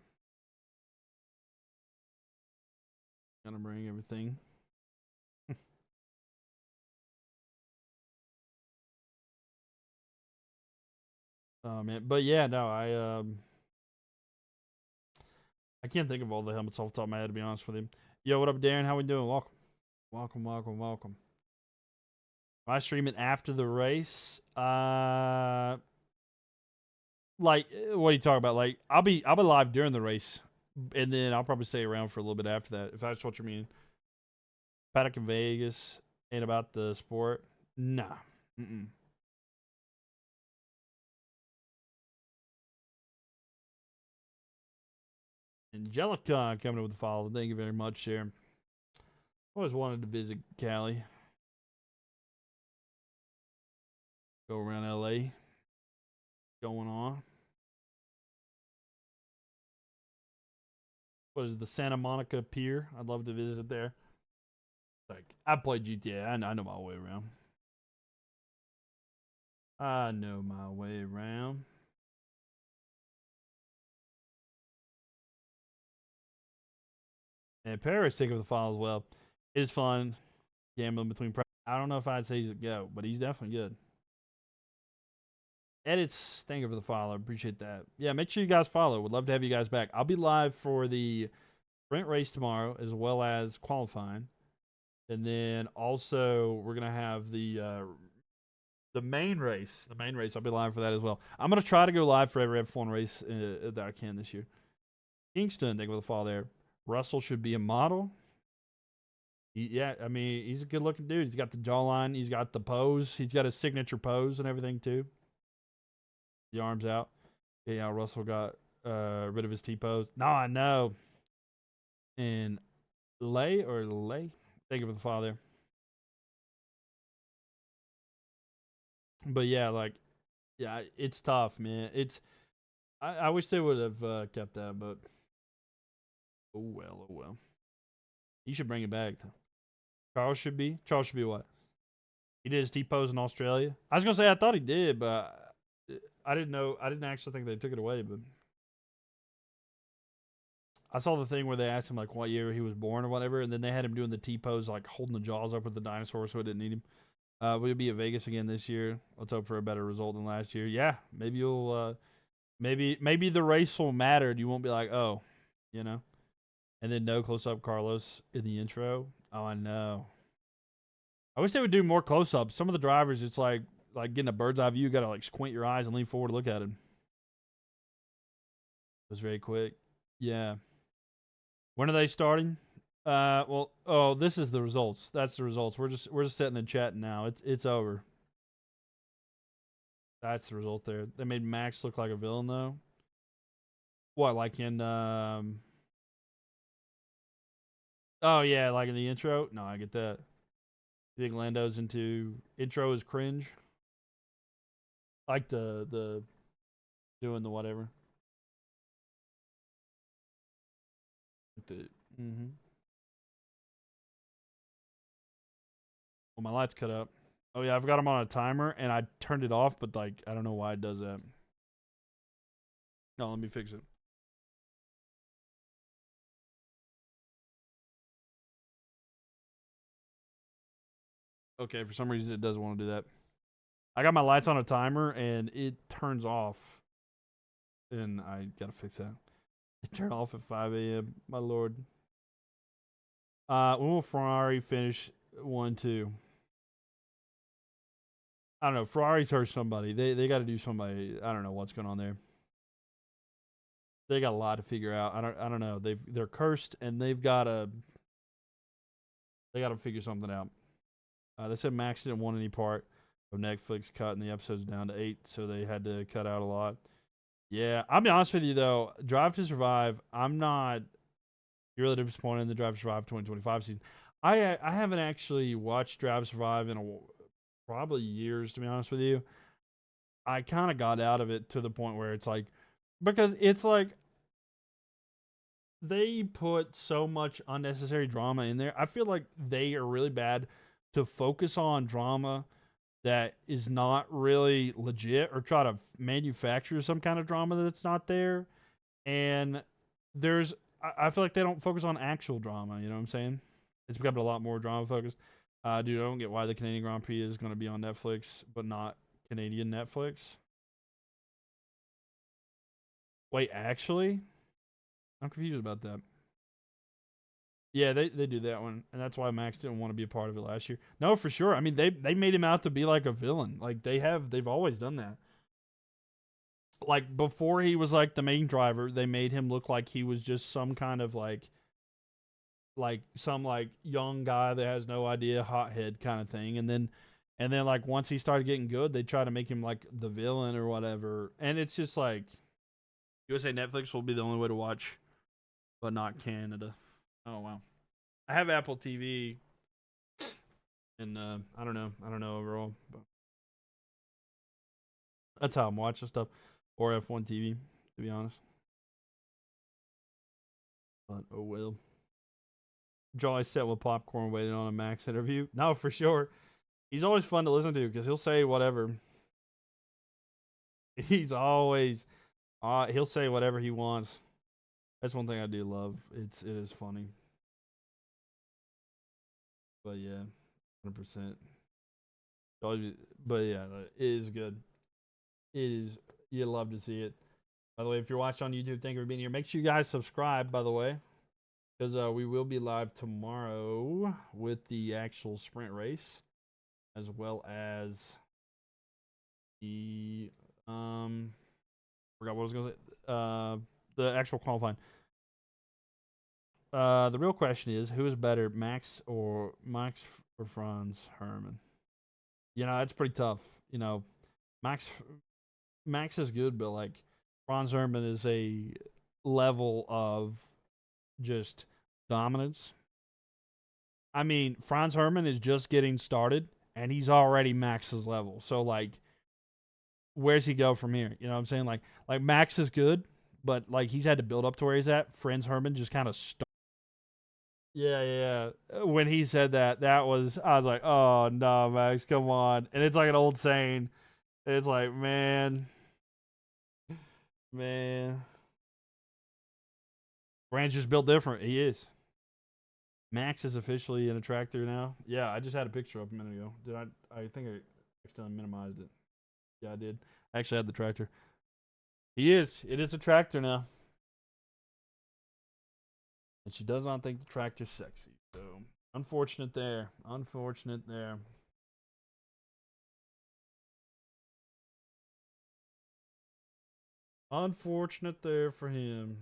Gonna bring everything. Oh man, but yeah, no, I can't think of all the helmets off the top of my head to be honest with you. Yo, what up, Darren? How we doing? Welcome, welcome. Am I streaming after the race? Like, what are you talking about? Like, I'll be live during the race, and then I'll probably stay around for a little bit after that. If that's what you mean. Paddock in Vegas ain't about the sport. Nah. Mm-mm. Angelica coming in with the follow. Thank you very much, Sharon. Always wanted to visit Cali. Go around LA. Going on. What is it, the Santa Monica Pier? I'd love to visit there. Like, I played GTA. I know my way around. I know my way around. And Paris, think of the file as well. It is fun gambling between. I don't know if I'd say he's a go, but he's definitely good. Edits, thank you for the follow. Appreciate that. Yeah, make sure you guys follow. Would love to have you guys back. I'll be live for the sprint race tomorrow as well as qualifying. And then also we're gonna have the main race. The main race. I'll be live for that as well. I'm gonna try to go live for every F1 race that I can this year. Kingston, thank you for the follow there. Russell should be a model. Yeah, I mean, he's a good looking dude. He's got the jawline. He's got the pose. He's got his signature pose and everything too. The arms out. Yeah, Russell got rid of his T-pose. No, I know. And Lay. Thank you for the follow there. But yeah, like, yeah, it's tough, man. I wish they would have kept that, but oh well. You should bring it back. Charles should be what? He did his T-pose in Australia. I was gonna say I thought he did, but I didn't know. I didn't actually think they took it away, but I saw the thing where they asked him like what year he was born or whatever, and then they had him doing the T-pose, like holding the jaws up with the dinosaur, so it didn't need him. We'll be at Vegas again this year. Let's hope for a better result than last year. Yeah, maybe you'll maybe the race will matter. You won't be like, oh, you know. And then no close up Carlos in the intro. Oh, I know. I wish they would do more close ups. Some of the drivers, it's like getting a bird's eye view. You gotta like squint your eyes and lean forward to look at him. It was very quick. Yeah. When are they starting? Well, oh, this is the results. That's the results. We're just sitting and chatting now. It's over. That's the result there. They made Max look like a villain though. What, like in oh yeah, like in the intro? No, I get that. You think Lando's into intro is cringe? Like the doing the whatever. The mm-hmm. Well, my lights cut up. Oh yeah, I've got them on a timer and I turned it off, but like I don't know why it does that. No, let me fix it. Okay, for some reason it doesn't want to do that. I got my lights on a timer and it turns off, and I gotta fix that. It turned off at 5 a.m. My lord. When will Ferrari finish 1-2? I don't know. Ferrari's hurt somebody. They got to do somebody. I don't know what's going on there. They got a lot to figure out. I don't know. They're cursed and they got to figure something out. They said Max didn't want any part of Netflix cutting the episodes down to 8, so they had to cut out a lot. Yeah, I'll be honest with you though. Drive to Survive, I'm not really disappointed in the Drive to Survive 2025 season. I haven't actually watched Drive to Survive in probably years, to be honest with you. I kind of got out of it to the point where it's like, because it's like they put so much unnecessary drama in there. I feel like they are really bad to focus on drama that is not really legit or try to manufacture some kind of drama that's not there. And I feel like they don't focus on actual drama. You know what I'm saying? It's become a lot more drama focused. Dude, I don't get why the Canadian Grand Prix is going to be on Netflix, but not Canadian Netflix. Wait, actually? I'm confused about that. Yeah, they do that one, and that's why Max didn't want to be a part of it last year. No, for sure. I mean, they made him out to be like a villain. Like they've always done that. Like before he was like the main driver, they made him look like he was just some kind of like some like young guy that has no idea, hothead kind of thing. And then like once he started getting good, they try to make him like the villain or whatever. And it's just like USA Netflix will be the only way to watch, but not Canada. Oh wow. I have Apple TV, and I don't know overall, but That's how I'm watching stuff, or F1 TV, to be honest. But oh well. Jaw is set with popcorn, waiting on a Max interview. No, for sure. He's always fun to listen to because he'll say whatever. He's always he'll say whatever he wants. That's one thing I do love. It is funny. But yeah, 100%. But yeah, it is good. It is. You love to see it. By the way, if you're watching on YouTube, thank you for being here. Make sure you guys subscribe. By the way, because we will be live tomorrow with the actual sprint race, as well as the forgot what I was gonna say. The actual qualifying. The real question is, who is better, Max or Franz Herman? You know, it's pretty tough. You know, Max is good, but like Franz Herman is a level of just dominance. I mean, Franz Herman is just getting started, and he's already Max's level. So like, where's he go from here? You know what I'm saying? Like Max is good, but like he's had to build up to where he's at. Franz Herman just kind of yeah. When he said that, I was like, oh no, Max, come on. And it's like an old saying. It's like, man. Franz just built different. He is. Max is officially in a tractor now. Yeah, I just had a picture up a minute ago. Did I think I accidentally minimized it. Yeah, I did. I actually had the tractor. He is. It is a tractor now. And she does not think the tractor's sexy. So, unfortunate there. Unfortunate there. Unfortunate there for him.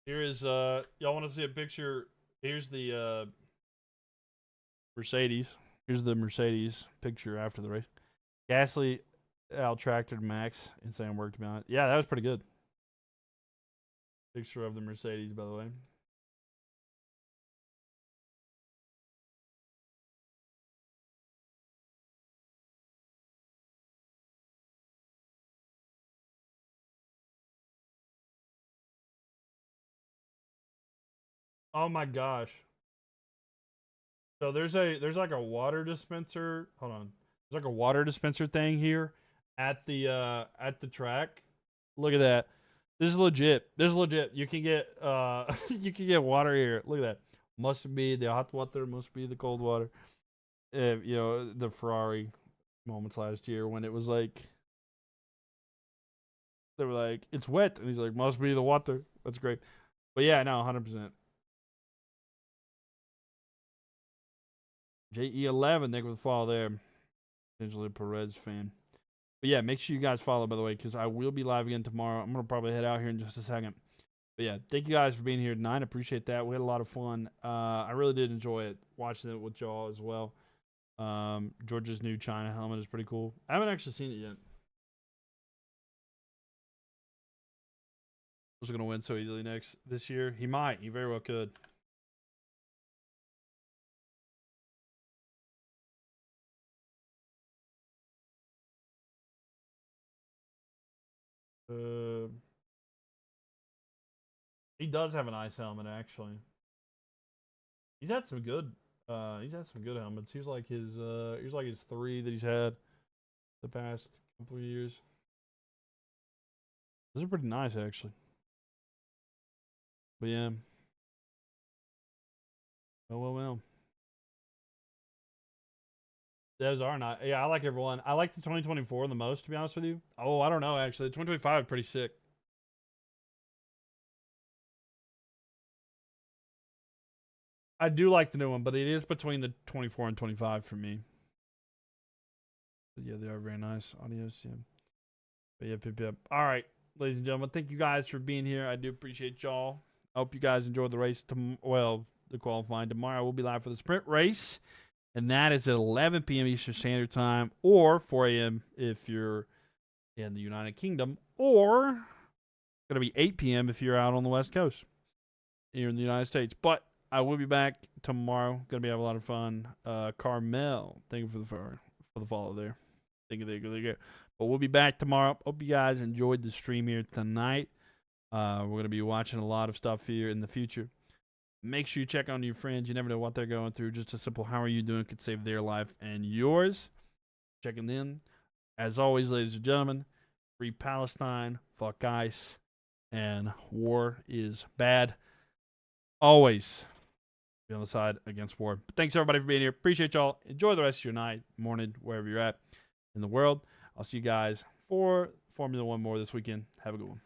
Here is y'all want to see a picture? Here's the Mercedes. Here's the Mercedes picture after the race. Gasly out tractored Max. Insane work to be honest. Yeah, that was pretty good. Picture of the Mercedes, by the way. Oh my gosh. So there's like a water dispenser. Hold on. There's like a water dispenser thing here at the track. Look at that. This is legit. You can get you can get water here. Look at that. Must be the hot water, must be the cold water. You know, the Ferrari moments last year when it was like they were like, it's wet, and he's like, must be the water. That's great. But yeah, no, 100%. JE11, thank you for the follow there. Potentially a Perez fan. But yeah, make sure you guys follow, by the way, because I will be live again tomorrow. I'm going to probably head out here in just a second. But yeah, thank you guys for being here tonight. I appreciate that. We had a lot of fun. I really did enjoy it, watching it with y'all as well. George's new China helmet is pretty cool. I haven't actually seen it yet. Was going to win so easily this year? He might. He very well could. He does have an ice helmet, actually. He's had some good helmets. Here's like his 3 that he's had the past couple of years. Those are pretty nice, actually. But yeah. Well. Those are not. Yeah, I like everyone. I like the 2024 the most, to be honest with you. Oh, I don't know, actually. The 2025 is pretty sick. I do like the new one, but it is between the 24 and 25 for me. But yeah, they are very nice. Audios, yeah. But yep. All right, ladies and gentlemen, thank you guys for being here. I do appreciate y'all. I hope you guys enjoyed the race. The qualifying. Tomorrow we'll be live for the sprint race, and that is at 11 p.m. Eastern Standard Time, or 4 a.m. if you're in the United Kingdom, or going to be 8 p.m. if you're out on the West Coast here in the United States. But I will be back tomorrow. Going to be having a lot of fun. Carmel, thank you for the follow there. Thank you. But we'll be back tomorrow. Hope you guys enjoyed the stream here tonight. We're going to be watching a lot of stuff here in the future. Make sure you check on your friends. You never know what they're going through. Just a simple how are you doing could save their life and yours. Checking in. As always, ladies and gentlemen, free Palestine, fuck ICE, and war is bad. Always be on the side against war. But thanks, everybody, for being here. Appreciate y'all. Enjoy the rest of your night, morning, wherever you're at in the world. I'll see you guys for Formula One more this weekend. Have a good one.